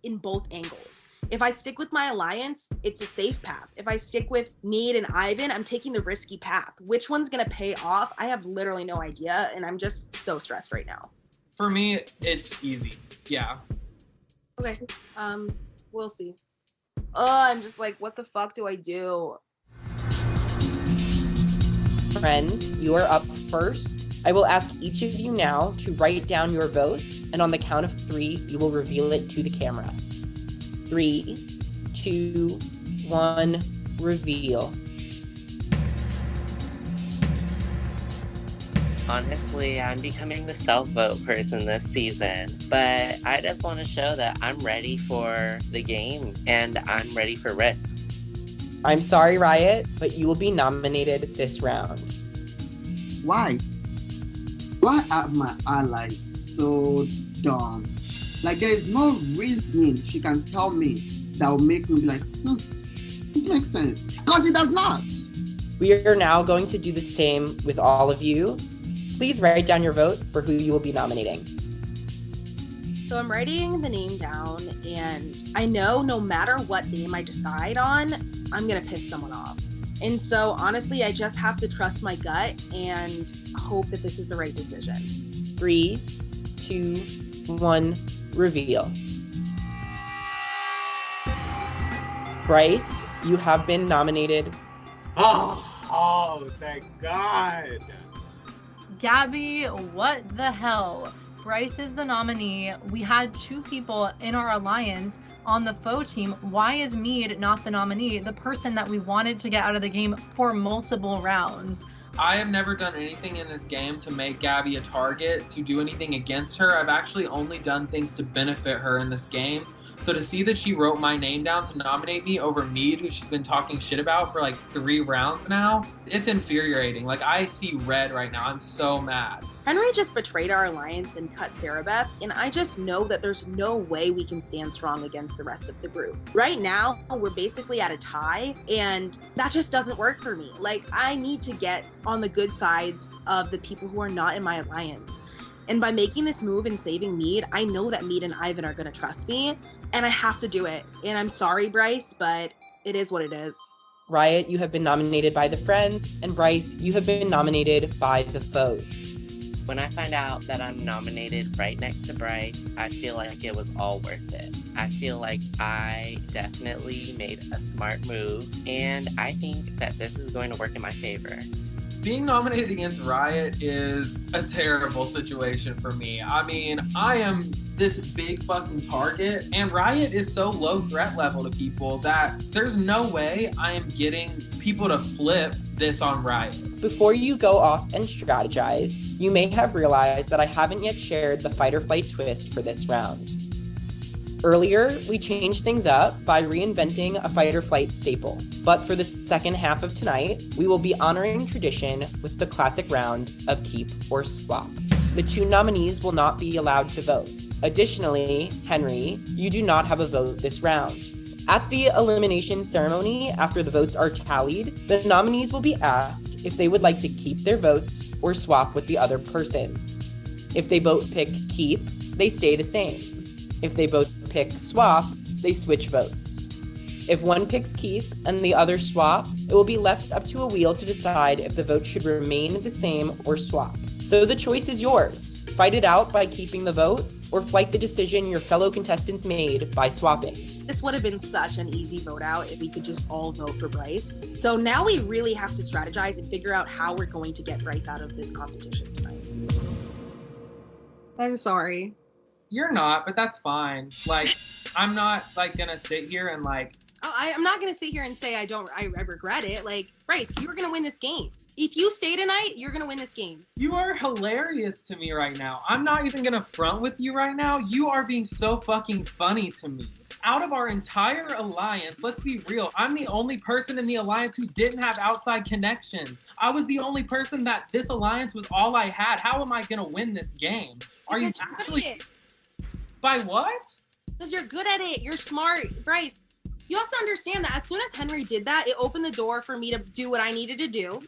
in both angles. If I stick with my alliance, it's a safe path. If I stick with Mead and Ivan, I'm taking the risky path. Which one's gonna pay off? I have literally no idea, and I'm just so stressed right now. For me, it's easy. Yeah. Okay. We'll see. I'm just what the fuck do I do? Friends, you are up first. I will ask each of you now to write down your vote. and on the count of 3, you will reveal it to the camera. 3, 2, 1, reveal. Honestly, I'm becoming the self-vote person this season, but I just want to show that I'm ready for the game and I'm ready for risks. I'm sorry, Riot, but you will be nominated this round. Why? Why are my allies so dumb? Like, there is no reasoning she can tell me that will make me be like, this makes sense. Because it does not. We are now going to do the same with all of you. Please write down your vote for who you will be nominating. So I'm writing the name down, and I know no matter what name I decide on, I'm going to piss someone off. And so honestly, I just have to trust my gut and hope that this is the right decision. 3, 2, 1, reveal. Bryce, you have been nominated. Oh, thank God. Gabby, what the hell? Bryce is the nominee. We had 2 people in our alliance on the faux team. Why is Mead not the nominee, the person that we wanted to get out of the game for multiple rounds? I have never done anything in this game to make Gabby a target, to do anything against her. I've actually only done things to benefit her in this game. So to see that she wrote my name down to nominate me over Mead, who she's been talking shit about for like 3 rounds now, it's infuriating. Like, I see red right now. I'm so mad. Henry just betrayed our alliance and cut Sarabeth, and I just know that there's no way we can stand strong against the rest of the group. Right now, we're basically at a tie, and that just doesn't work for me. Like, I need to get on the good sides of the people who are not in my alliance. And by making this move and saving Mead, I know that Mead and Ivan are going to trust me, and I have to do it. And I'm sorry, Bryce, but it is what it is. Riot, you have been nominated by the friends, and Bryce, you have been nominated by the foes. When I find out that I'm nominated right next to Bryce, I feel like it was all worth it. I feel like I definitely made a smart move, and I think that this is going to work in my favor. Being nominated against Riot is a terrible situation for me. I mean, I am this big fucking target, and Riot is so low threat level to people that there's no way I am getting people to flip this on Riot. Before you go off and strategize, you may have realized that I haven't yet shared the fight or flight twist for this round. Earlier, we changed things up by reinventing a fight or flight staple. But for the second half of tonight, we will be honoring tradition with the classic round of keep or swap. The 2 nominees will not be allowed to vote. Additionally, Henry, you do not have a vote this round. At the elimination ceremony, after the votes are tallied, the nominees will be asked if they would like to keep their votes or swap with the other persons. If they both pick keep, they stay the same. If they both pick swap, they switch votes. If one picks keep and the other swap, it will be left up to a wheel to decide if the vote should remain the same or swap. So the choice is yours. Fight it out by keeping the vote, or fight the decision your fellow contestants made by swapping. This would have been such an easy vote out if we could just all vote for Bryce. So now we really have to strategize and figure out how we're going to get Bryce out of this competition tonight. I'm sorry. You're not, but that's fine. Like, I'm not like gonna sit here and like. I'm not gonna sit here and say I regret it. Like, Bryce, you were gonna win this game. If you stay tonight, you're gonna win this game. You are hilarious to me right now. I'm not even gonna front with you right now. You are being so fucking funny to me. Out of our entire alliance, let's be real, I'm the only person in the alliance who didn't have outside connections. I was the only person that this alliance was all I had. How am I gonna win this game? Are you actually? By what? Because you're good at it. You're smart. Bryce, you have to understand that as soon as Henry did that, it opened the door for me to do what I needed to do.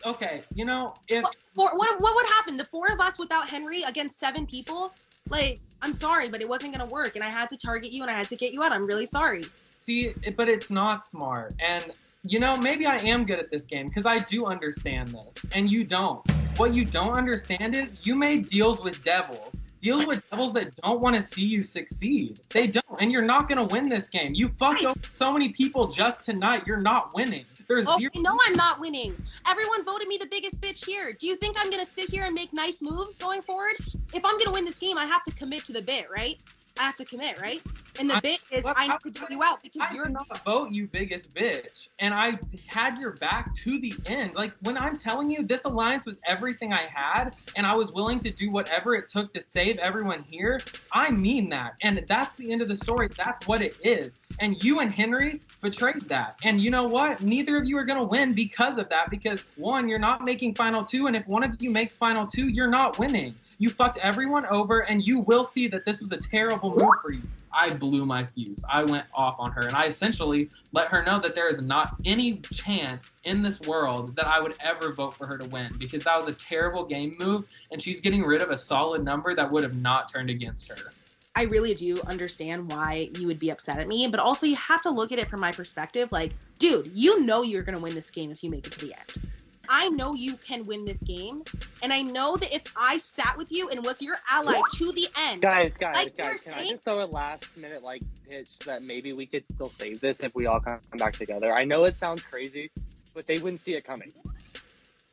Okay, you know, if... What would happen? The 4 of us without Henry against 7 people? Like, I'm sorry, but it wasn't going to work, and I had to target you, and I had to get you out. I'm really sorry. See, but it's not smart. And, you know, maybe I am good at this game, because I do understand this, and you don't. What you don't understand is you made deals with devils. Deals with devils that don't want to see you succeed. They don't, and you're not going to win this game. You fucked over so many people just tonight. You're not winning. There's zero. No, I'm not winning. Everyone voted me the biggest bitch bitch here. Do you think I'm gonna sit here and make nice moves going forward? If I'm gonna win this game, I have to commit to the bit, right? I have to commit, right? And the bit is I need to vote you out because you're not vote you biggest bitch. And I had your back to the end. Like, when I'm telling you this alliance was everything I had and I was willing to do whatever it took to save everyone here, I mean that. And that's the end of the story. That's what it is. And you and Henry betrayed that. And you know what? Neither of you are going to win because of that. Because, one, you're not making Final Two. And if one of you makes Final Two, you're not winning. You fucked everyone over, and you will see that this was a terrible move for you. I blew my fuse. I went off on her, and I essentially let her know that there is not any chance in this world that I would ever vote for her to win, because that was a terrible game move, and she's getting rid of a solid number that would have not turned against her. I really do understand why you would be upset at me, but also you have to look at it from my perspective. Like, dude, you know you're going to win this game if you make it to the end. I know you can win this game, and I know that if I sat with you and was your ally to the end... Guys, can I just throw a last-minute, pitch that maybe we could still save this if we all come back together? I know it sounds crazy, but they wouldn't see it coming.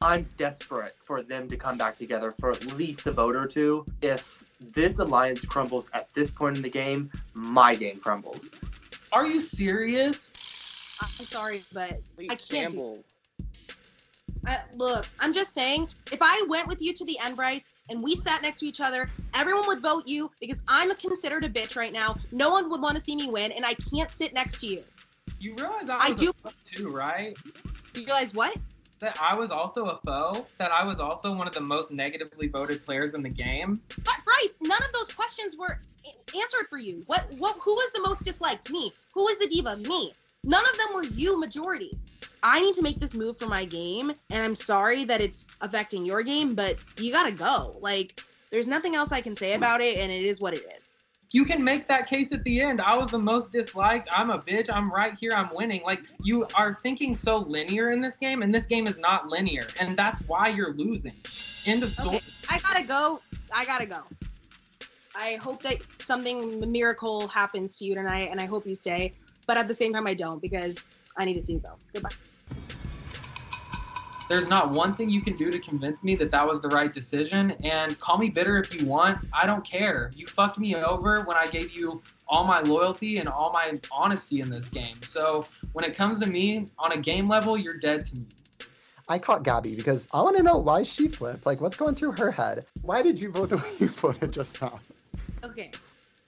I'm desperate for them to come back together for at least a vote or two. If this alliance crumbles at this point in the game, my game crumbles. Are you serious? I'm sorry, but I can't do it. Look, I'm just saying, if I went with you to the end, Bryce, and we sat next to each other, everyone would vote you because I'm considered a bitch right now. No one would want to see me win, and I can't sit next to you. You realize I was a foe too, right? You realize what? That I was also a foe? That I was also one of the most negatively voted players in the game? But Bryce, none of those questions were answered for you. Who was the most disliked? Me. Who was the diva? Me. None of them were you majority. I need to make this move for my game, and I'm sorry that it's affecting your game, but you gotta go. Like, there's nothing else I can say about it, and it is what it is. You can make that case at the end. I was the most disliked. I'm a bitch. I'm right here. I'm winning. Like, you are thinking so linear in this game, and this game is not linear, and that's why you're losing. End of story. Okay, I gotta go. I hope that something miracle happens to you tonight, and I hope you stay. But at the same time, I don't, because I need to see you go. Goodbye. There's not one thing you can do to convince me that that was the right decision, and call me bitter if you want. I don't care. You fucked me over when I gave you all my loyalty and all my honesty in this game. So when it comes to me, on a game level, you're dead to me. I caught Gabby because I want to know why she flipped. Like, what's going through her head? Why did you vote the way you voted just now? Okay.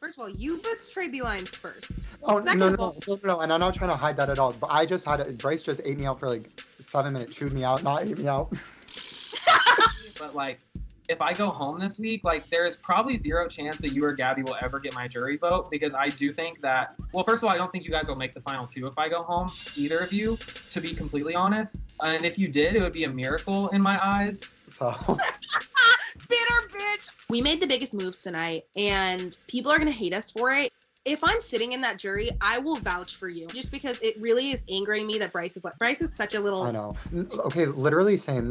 First of all, you betrayed the alliance first. Oh, no, and I'm not trying to hide that at all. But I just had it. Bryce just ate me out for like 7 minutes, chewed me out, not ate me out. But like, if I go home this week, like, there is probably zero chance that you or Gabby will ever get my jury vote, because I do think that, well, first of all, I don't think you guys will make the final two if I go home, either of you, to be completely honest. And if you did, it would be a miracle in my eyes. So... Bitter bitch! We made the biggest moves tonight, and people are gonna hate us for it. If I'm sitting in that jury, I will vouch for you, just because it really is angering me that Bryce is such a little... I know. Okay, literally same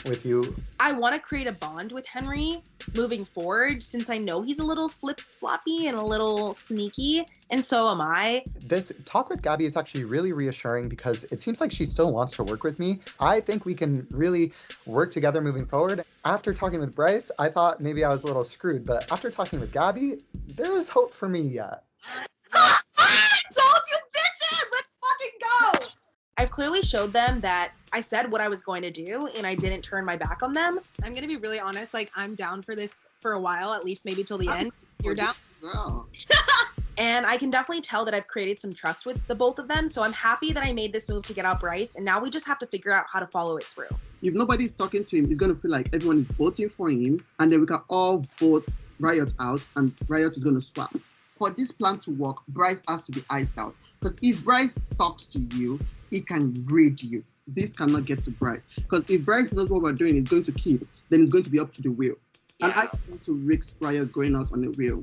with you. I want to create a bond with Henry moving forward, since I know he's a little flip-floppy and a little sneaky, and so am I. This talk with Gabby is actually really reassuring because it seems like she still wants to work with me. I think we can really work together moving forward. After talking with Bryce, I thought maybe I was a little screwed, but after talking with Gabby, there is hope for me yet. I told you, bitches! Let's fucking go! I've clearly showed them that I said what I was going to do, and I didn't turn my back on them. I'm gonna be really honest, like, I'm down for this for a while, at least maybe till the end. You're down? Girl. And I can definitely tell that I've created some trust with the both of them, so I'm happy that I made this move to get out Bryce, and now we just have to figure out how to follow it through. If nobody's talking to him, he's going to feel like everyone is voting for him, and then we can all vote Riot out, and Riot is going to swap. For this plan to work, Bryce has to be iced out. Because if Bryce talks to you, he can read you. This cannot get to Bryce. Because if Bryce knows what we're doing, it's going to keep, then it's going to be up to the wheel. Yeah. And I want to risk Riot going out on the wheel.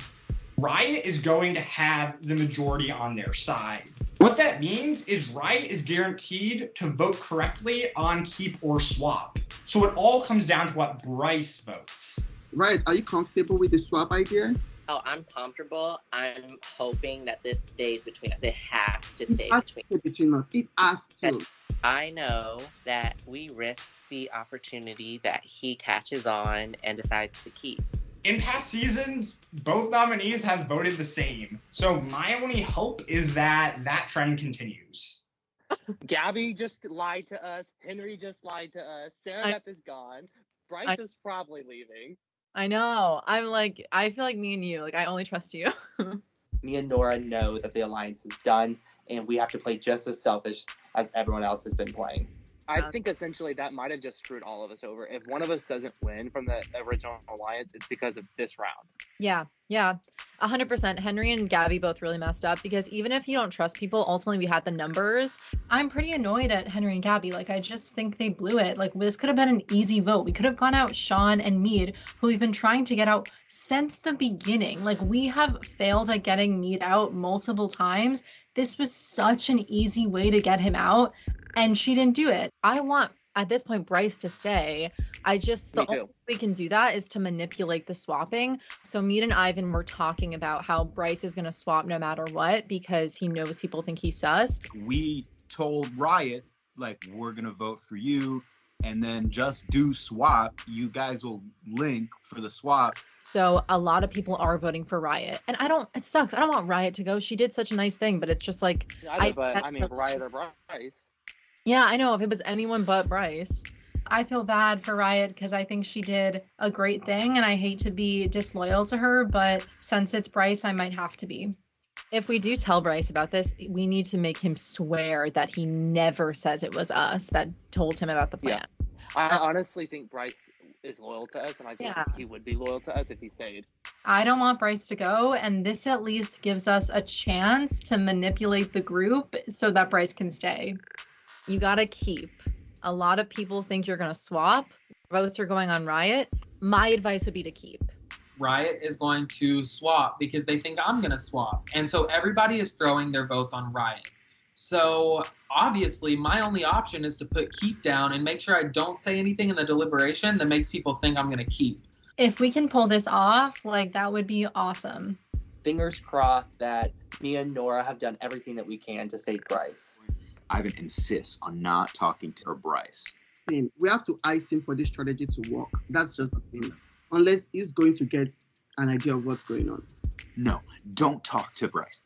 Riot is going to have the majority on their side. What that means is Riot is guaranteed to vote correctly on keep or swap. So it all comes down to what Bryce votes. Riot, are you comfortable with the swap idea? Oh, I'm comfortable. I'm hoping that this stays between us. It has to stay between us. It has to. I know that we risk the opportunity that he catches on and decides to keep. In past seasons, both nominees have voted the same. So my only hope is that that trend continues. Gabby just lied to us. Henry just lied to us. Sarah Beth is gone. Bryce is probably leaving. I know. I feel like me and you. Like, I only trust you. Me and Nora know that the alliance is done, and we have to play just as selfish as everyone else has been playing. I think essentially that might have just screwed all of us over. If one of us doesn't win from the original alliance, it's because of this round. Yeah. 100%. Henry and Gabby both really messed up because even if you don't trust people, ultimately we had the numbers. I'm pretty annoyed at Henry and Gabby. Like, I just think they blew it. Like, this could have been an easy vote. We could have gone out Sean and Mead, who we've been trying to get out since the beginning. Like, we have failed at getting Mead out multiple times. This was such an easy way to get him out, and she didn't do it. I want, at this point, Bryce to stay. The only way we can do that is to manipulate the swapping. So Mead and Ivan were talking about how Bryce is going to swap no matter what because he knows people think he's sus. We told Riot, like, we're going to vote for you, and then just do swap. You guys will link for the swap. So a lot of people are voting for Riot. And it sucks. I don't want Riot to go. She did such a nice thing, but it's just like... Riot or Bryce. Yeah, I know. If it was anyone but Bryce. I feel bad for Riot because I think she did a great thing and I hate to be disloyal to her, but since it's Bryce, I might have to be. If we do tell Bryce about this, we need to make him swear that he never says it was us that told him about the plan. Yeah. I honestly think Bryce is loyal to us, and I think he would be loyal to us if he stayed. I don't want Bryce to go, and this at least gives us a chance to manipulate the group so that Bryce can stay. You gotta keep. A lot of people think you're gonna swap. Votes are going on Riot. My advice would be to keep. Riot is going to swap because they think I'm going to swap. And so everybody is throwing their votes on Riot. So obviously my only option is to put keep down and make sure I don't say anything in the deliberation that makes people think I'm going to keep. If we can pull this off, that would be awesome. Fingers crossed that me and Nora have done everything that we can to save Bryce. Ivan insists on not talking to her Bryce. We have to ice him for this strategy to work. That's just the thing. Unless he's going to get an idea of what's going on. No, don't talk to Bryce.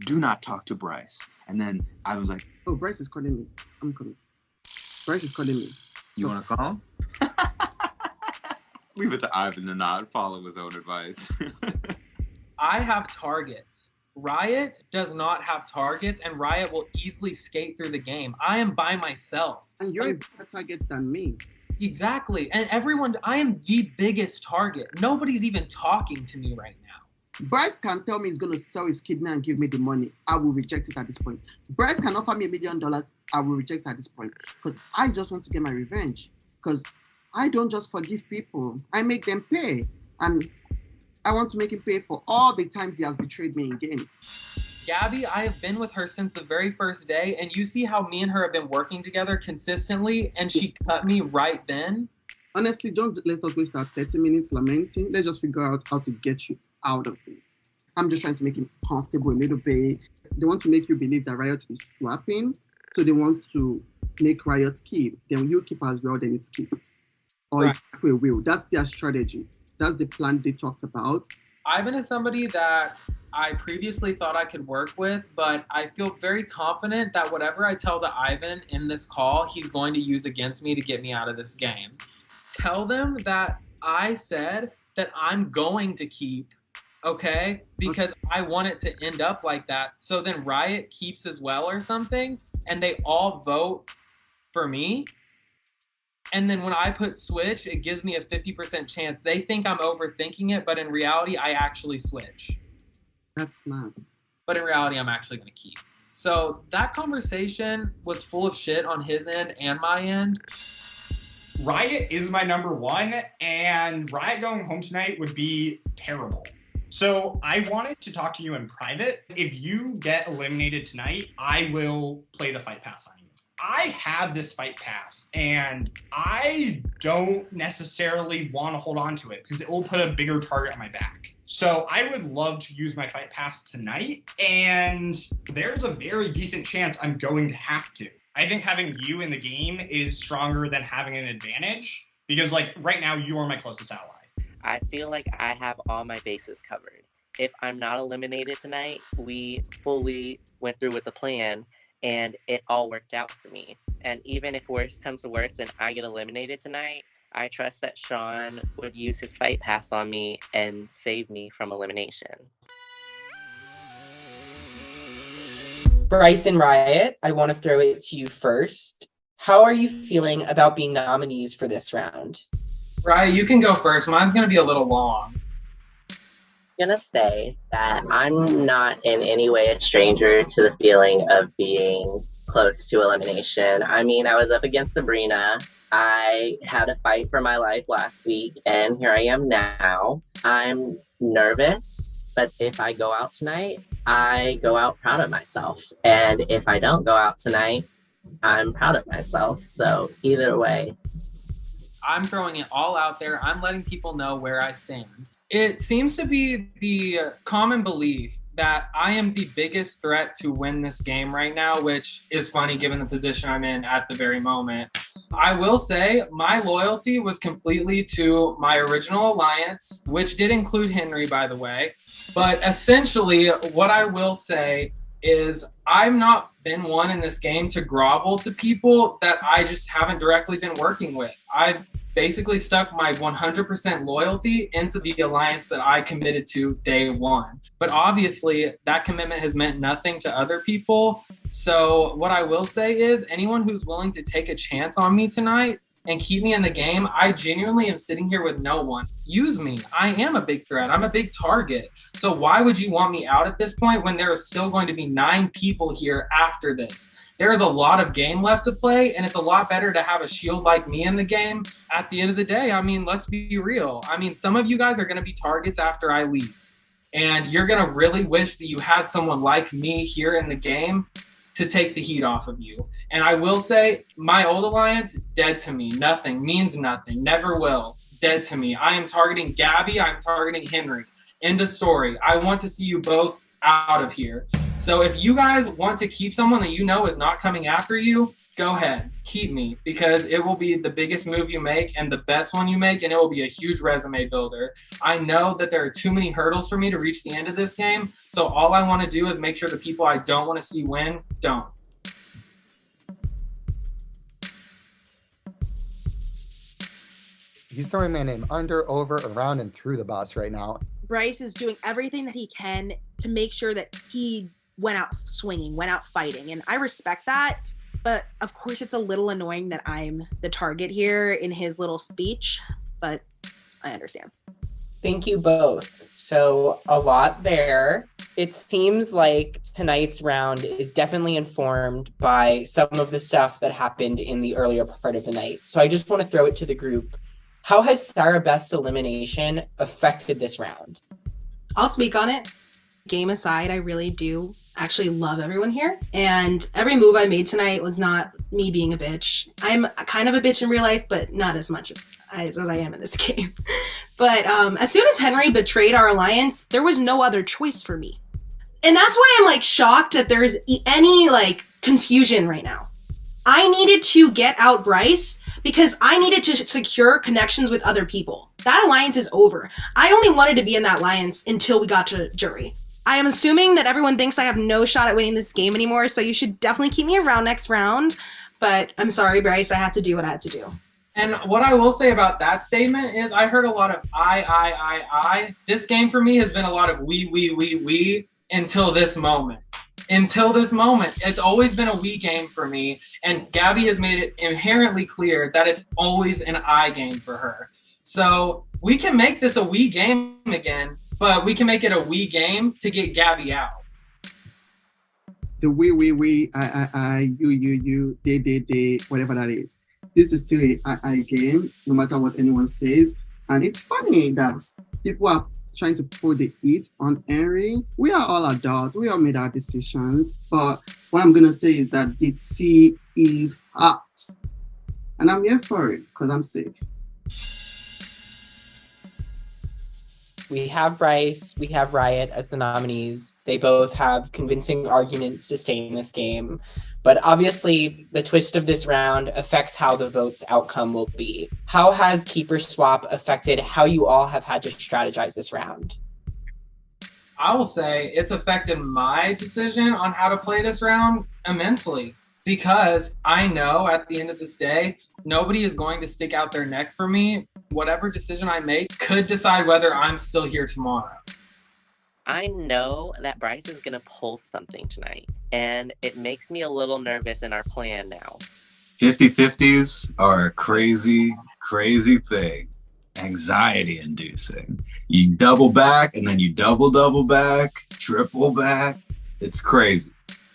Do not talk to Bryce. And then I was like, oh, Bryce is calling me. I'm coming. Bryce is calling me. You want to call? Leave it to Ivan to not follow his own advice. I have targets. Riot does not have targets, and Riot will easily skate through the game. I am by myself. And you're a better target than me. Exactly. And I am the biggest target. Nobody's even talking to me right now. Bryce can tell me he's going to sell his kidney and give me the money. I will reject it at this point. Bryce can offer me $1 million. I will reject it at this point. Because I just want to get my revenge. Because I don't just forgive people. I make them pay. And I want to make him pay for all the times he has betrayed me in games. Gabby, I have been with her since the very first day, and you see how me and her have been working together consistently, and she cut me right then? Honestly, don't let us waste our 30 minutes lamenting. Let's just figure out how to get you out of this. I'm just trying to make him comfortable a little bit. They want to make you believe that Riot is swapping, so they want to make Riot keep. Then you keep as well, then it's keep. Or it's a will. That's their strategy. That's the plan they talked about. Ivan is somebody that I previously thought I could work with, but I feel very confident that whatever I tell to Ivan in this call, he's going to use against me to get me out of this game. Tell them that I said that I'm going to keep, okay? Because I want it to end up like that. So then Riot keeps as well or something, and they all vote for me. And then when I put switch, it gives me a 50% chance. They think I'm overthinking it, but in reality, I actually switch. That's nuts. But in reality, I'm actually going to keep. So that conversation was full of shit on his end and my end. Riot is my number one, and Riot going home tonight would be terrible. So I wanted to talk to you in private. If you get eliminated tonight, I will play the fight pass on you. I have this fight pass, and I don't necessarily want to hold on to it because it will put a bigger target on my back. So I would love to use my fight pass tonight, and there's a very decent chance I'm going to have to. I think having you in the game is stronger than having an advantage because, like, right now you are my closest ally. I feel like I have all my bases covered. If I'm not eliminated tonight, we fully went through with the plan and it all worked out for me. And even if worst comes to worst and I get eliminated tonight, I trust that Sean would use his fight pass on me and save me from elimination. Bryce and Riot, I want to throw it to you first. How are you feeling about being nominees for this round? Riot, you can go first. Mine's going to be a little long. I'm gonna say that I'm not in any way a stranger to the feeling of being close to elimination. I mean, I was up against Sabrina. I had a fight for my life last week, and here I am now. I'm nervous, but if I go out tonight, I go out proud of myself. And if I don't go out tonight, I'm proud of myself. So either way. I'm throwing it all out there. I'm letting people know where I stand. It seems to be the common belief that I am the biggest threat to win this game right now, which is funny given the position I'm in at the very moment. I will say my loyalty was completely to my original alliance, which did include Henry, by the way. But essentially, what I will say is I've not been one in this game to grovel to people that I just haven't directly been working with. I've basically stuck my 100% loyalty into the alliance that I committed to day one. But obviously, that commitment has meant nothing to other people. So what I will say is anyone who's willing to take a chance on me tonight and keep me in the game, I genuinely am sitting here with no one. Use me. I am a big threat. I'm a big target. So why would you want me out at this point when there are still going to be 9 people here after this? There is a lot of game left to play, and it's a lot better to have a shield like me in the game. At the end of the day, I mean, let's be real. I mean, some of you guys are going to be targets after I leave, and you're going to really wish that you had someone like me here in the game to take the heat off of you. And I will say, my old alliance, dead to me. Nothing, means nothing, never will. Dead to me. I am targeting Gabby, I'm targeting Henry. End of story. I want to see you both out of here. So if you guys want to keep someone that you know is not coming after you, go ahead, keep me, because it will be the biggest move you make and the best one you make, and it will be a huge resume builder. I know that there are too many hurdles for me to reach the end of this game, so all I want to do is make sure the people I don't want to see win, don't. He's throwing my name under, over, around, and through the bus right now. Bryce is doing everything that he can to make sure that he went out swinging, went out fighting. And I respect that. But of course, it's a little annoying that I'm the target here in his little speech. But I understand. Thank you both. So a lot there. It seems like tonight's round is definitely informed by some of the stuff that happened in the earlier part of the night. So I just want to throw it to the group. How has Sarah Beth's elimination affected this round? I'll speak on it. Game aside, I really do actually love everyone here. And every move I made tonight was not me being a bitch. I'm kind of a bitch in real life, but not as much as I am in this game. But as soon as Henry betrayed our alliance, there was no other choice for me. And that's why I'm like shocked that there's any like confusion right now. I needed to get out Bryce because I needed to secure connections with other people. That alliance is over. I only wanted to be in that alliance until we got to jury. I am assuming that everyone thinks I have no shot at winning this game anymore, so you should definitely keep me around next round. But I'm sorry, Bryce, I had to do what I had to do. And what I will say about that statement is I heard a lot of I. This game for me has been a lot of we until this moment. Until this moment, it's always been a we game for me, and Gabby has made it inherently clear that it's always an I game for her. So we can make this a we game again, but we can make it a we game to get Gabby out. The we, I, you, they, whatever that is. This is still a game, no matter what anyone says. And it's funny that people are trying to put the heat on Henry. We are all adults. We all made our decisions. But what I'm going to say is that the tea is hot. And I'm here for it because I'm safe. we have Bryce, we have Riot as the nominees. They both have convincing arguments to stay in this game. But obviously, the twist of this round affects how the vote's outcome will be. How has Keeper Swap affected how you all have had to strategize this round? I will say it's affected my decision on how to play this round immensely, because I know at the end of this day, nobody is going to stick out their neck for me. Whatever decision I make could decide whether I'm still here tomorrow. I know that Bryce is going to pull something tonight, and it makes me a little nervous in our plan now. 50-50s are a crazy, crazy thing. Anxiety inducing. You double back and then you double back, triple back. It's crazy.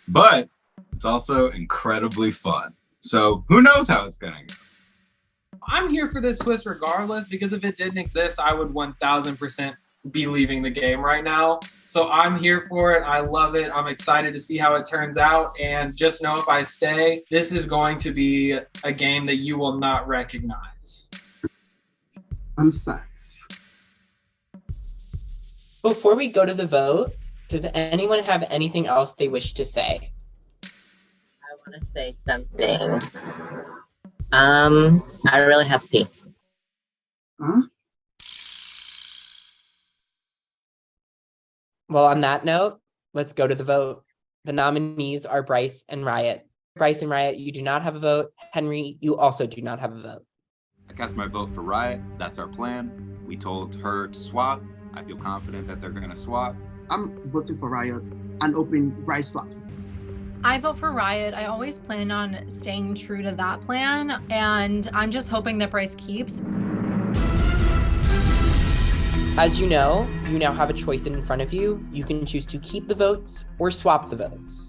But it's also incredibly fun. So who knows how it's going to go? I'm here for this twist regardless, because if it didn't exist, I would 1000% be leaving the game right now. So I'm here for it. I love it. I'm excited to see how it turns out. And just know if I stay, this is going to be a game that you will not recognize. I'm sad. Before we go to the vote, does anyone have anything else they wish to say? I want to say something. I really have to pee. Huh? Well, on that note, let's go to the vote. The nominees are Bryce and Riot. Bryce and Riot, you do not have a vote. Henry, you also do not have a vote. I cast my vote for Riot. That's our plan. We told her to swap. I feel confident that they're going to swap. I'm voting for Riot and open Bryce swaps. I vote for Riot. I always plan on staying true to that plan, and I'm just hoping that Bryce keeps. As you know, you now have a choice in front of you. You can choose to keep the votes or swap the votes.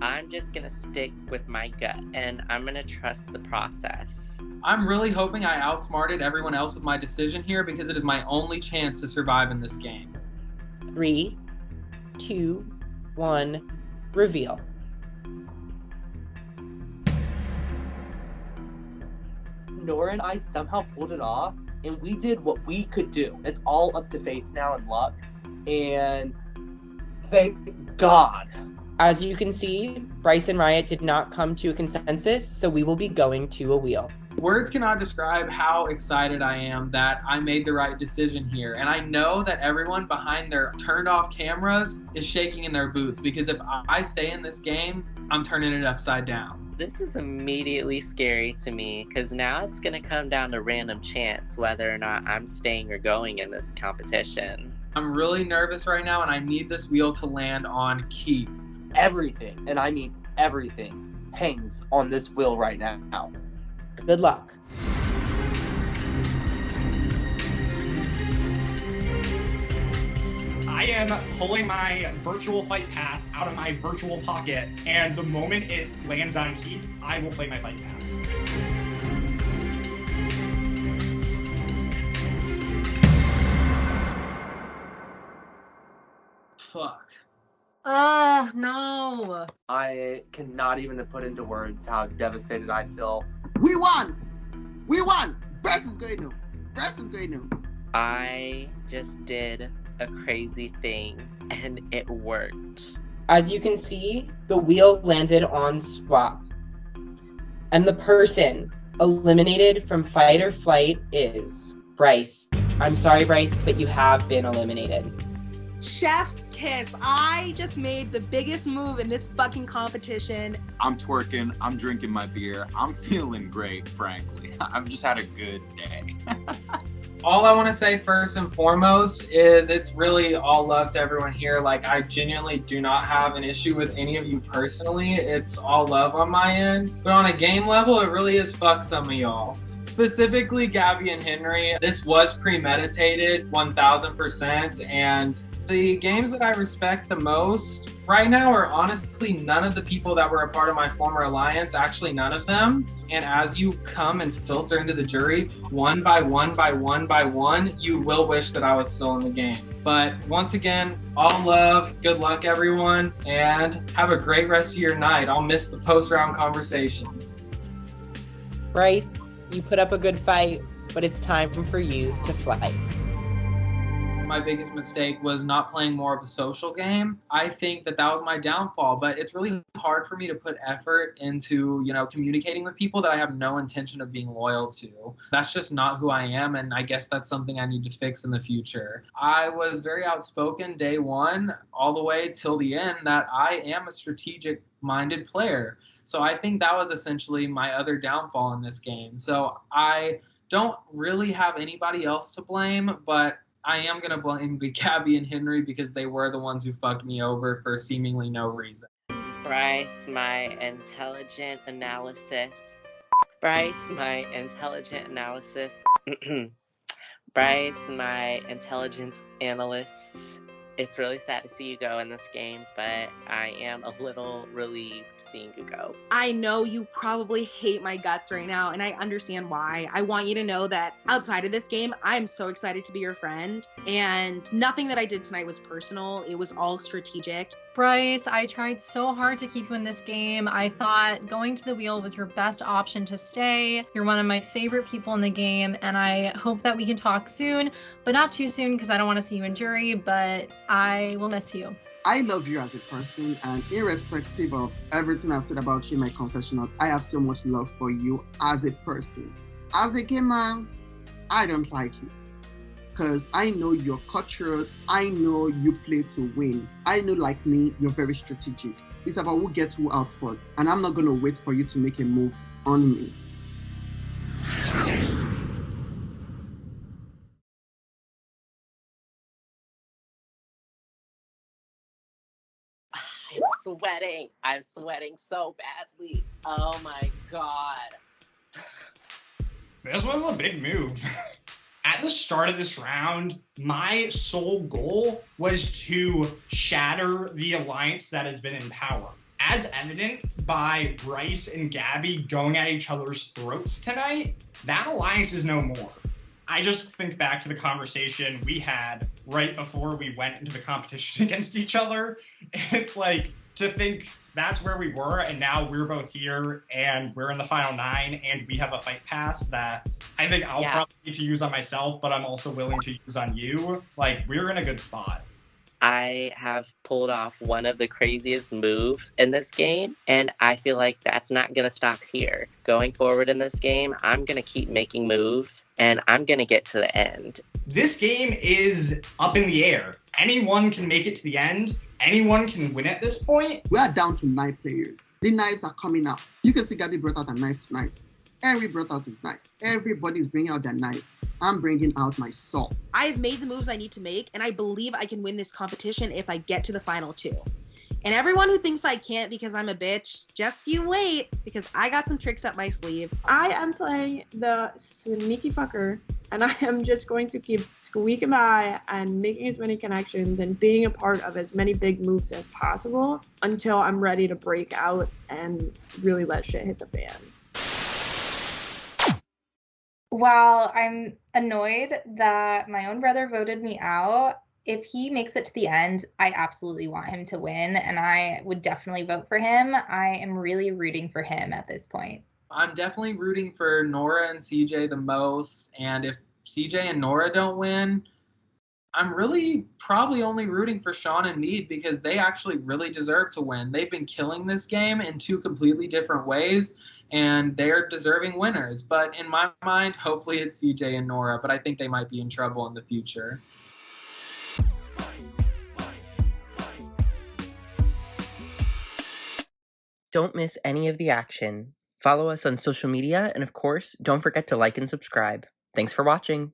I'm just going to stick with my gut, and I'm going to trust the process. I'm really hoping I outsmarted everyone else with my decision here, because it is my only chance to survive in this game. 3, 2, 1, reveal. Nora and I somehow pulled it off, and we did what we could do. It's all up to faith now and luck, and thank God. As you can see, Bryce and Riot did not come to a consensus, so we will be going to a wheel. Words cannot describe how excited I am that I made the right decision here. And I know that everyone behind their turned off cameras is shaking in their boots, because if I stay in this game, I'm turning it upside down. This is immediately scary to me, because now it's going to come down to random chance whether or not I'm staying or going in this competition. I'm really nervous right now, and I need this wheel to land on keep. Everything, and I mean everything, hangs on this wheel right now. Good luck. I am pulling my virtual fight pass out of my virtual pocket, and the moment it lands on keep, I will play my fight pass. Fuck. No. I cannot even put into words how devastated I feel. We won! We won! Bryce is going to. Bryce is going to. I just did a crazy thing, and it worked. As you can see, the wheel landed on swap. And the person eliminated from fight or flight is Bryce. I'm sorry, Bryce, but you have been eliminated. Chef's kiss. I just made the biggest move in this fucking competition. I'm twerking. I'm drinking my beer. I'm feeling great, frankly. I've just had a good day. All I want to say first and foremost is it's really all love to everyone here. Like, I genuinely do not have an issue with any of you personally. It's all love on my end. But on a game level, it really is fuck some of y'all. Specifically, Gabby and Henry, this was premeditated 1000%, and the games that I respect the most right now are honestly none of the people that were a part of my former alliance, actually none of them. And as you come and filter into the jury, one by one by one by one, you will wish that I was still in the game. But once again, all love, good luck everyone, and have a great rest of your night. I'll miss the post-round conversations. Bryce, you put up a good fight, but it's time for you to fly. my biggest mistake was not playing more of a social game. I think that was my downfall, but it's really hard for me to put effort into, communicating with people that I have no intention of being loyal to. That's just not who I am, and I guess that's something I need to fix in the future. I was very outspoken day one all the way till the end that I am a strategic-minded player. So I think that was essentially my other downfall in this game. So I don't really have anybody else to blame, but I am going to blame Gabby and Henry because they were the ones who fucked me over for seemingly no reason. Bryce, my intelligent analysis. Bryce, my intelligence analyst. It's really sad to see you go in this game, but I am a little relieved seeing you go. I know you probably hate my guts right now, and I understand why. I want you to know that outside of this game, I'm so excited to be your friend, and nothing that I did tonight was personal. It was all strategic. Bryce, I tried so hard to keep you in this game. I thought going to the wheel was your best option to stay. You're one of my favorite people in the game, and I hope that we can talk soon, but not too soon because I don't want to see you in jury, but I will miss you. I love you as a person, and irrespective of everything I've said about you in my confessionals, I have so much love for you as a person. As a gamer, I don't like you. Because I know you're cutthroat, I know you play to win. I know, like me, you're very strategic. It's about who gets who out first, and I'm not going to wait for you to make a move on me. I'm sweating so badly. Oh my god. This was a big move. At the start of this round, my sole goal was to shatter the alliance that has been in power. As evident by Bryce and Gabby going at each other's throats tonight, that alliance is no more. I just think back to the conversation we had right before we went into the competition against each other. And it's like, to think that's where we were, and now we're both here, and we're in the final 9, and we have a fight pass that I think I'll probably need to use on myself, but I'm also willing to use on you. Like, we're in a good spot. I have pulled off one of the craziest moves in this game, and I feel like that's not going to stop here. Going forward in this game, I'm going to keep making moves, and I'm going to get to the end. This game is up in the air. Anyone can make it to the end. Anyone can win at this point. We are down to 9 players. The knives are coming out. You can see Gabby brought out a knife tonight. Henry brought out his knife. Everybody's bringing out their knife. I'm bringing out my saw. I've made the moves I need to make, and I believe I can win this competition if I get to the final 2. And everyone who thinks I can't because I'm a bitch, just you wait, because I got some tricks up my sleeve. I am playing the sneaky fucker, and I am just going to keep squeaking by and making as many connections and being a part of as many big moves as possible until I'm ready to break out and really let shit hit the fan. While I'm annoyed that my own brother voted me out, if he makes it to the end, I absolutely want him to win, and I would definitely vote for him. I am really rooting for him at this point. I'm definitely rooting for Nora and CJ the most, and if CJ and Nora don't win, I'm really probably only rooting for Sean and Mead because they actually really deserve to win. They've been killing this game in 2 completely different ways, and they're deserving winners. But in my mind, hopefully it's CJ and Nora, but I think they might be in trouble in the future. Don't miss any of the action. Follow us on social media, and of course, don't forget to like and subscribe. Thanks for watching.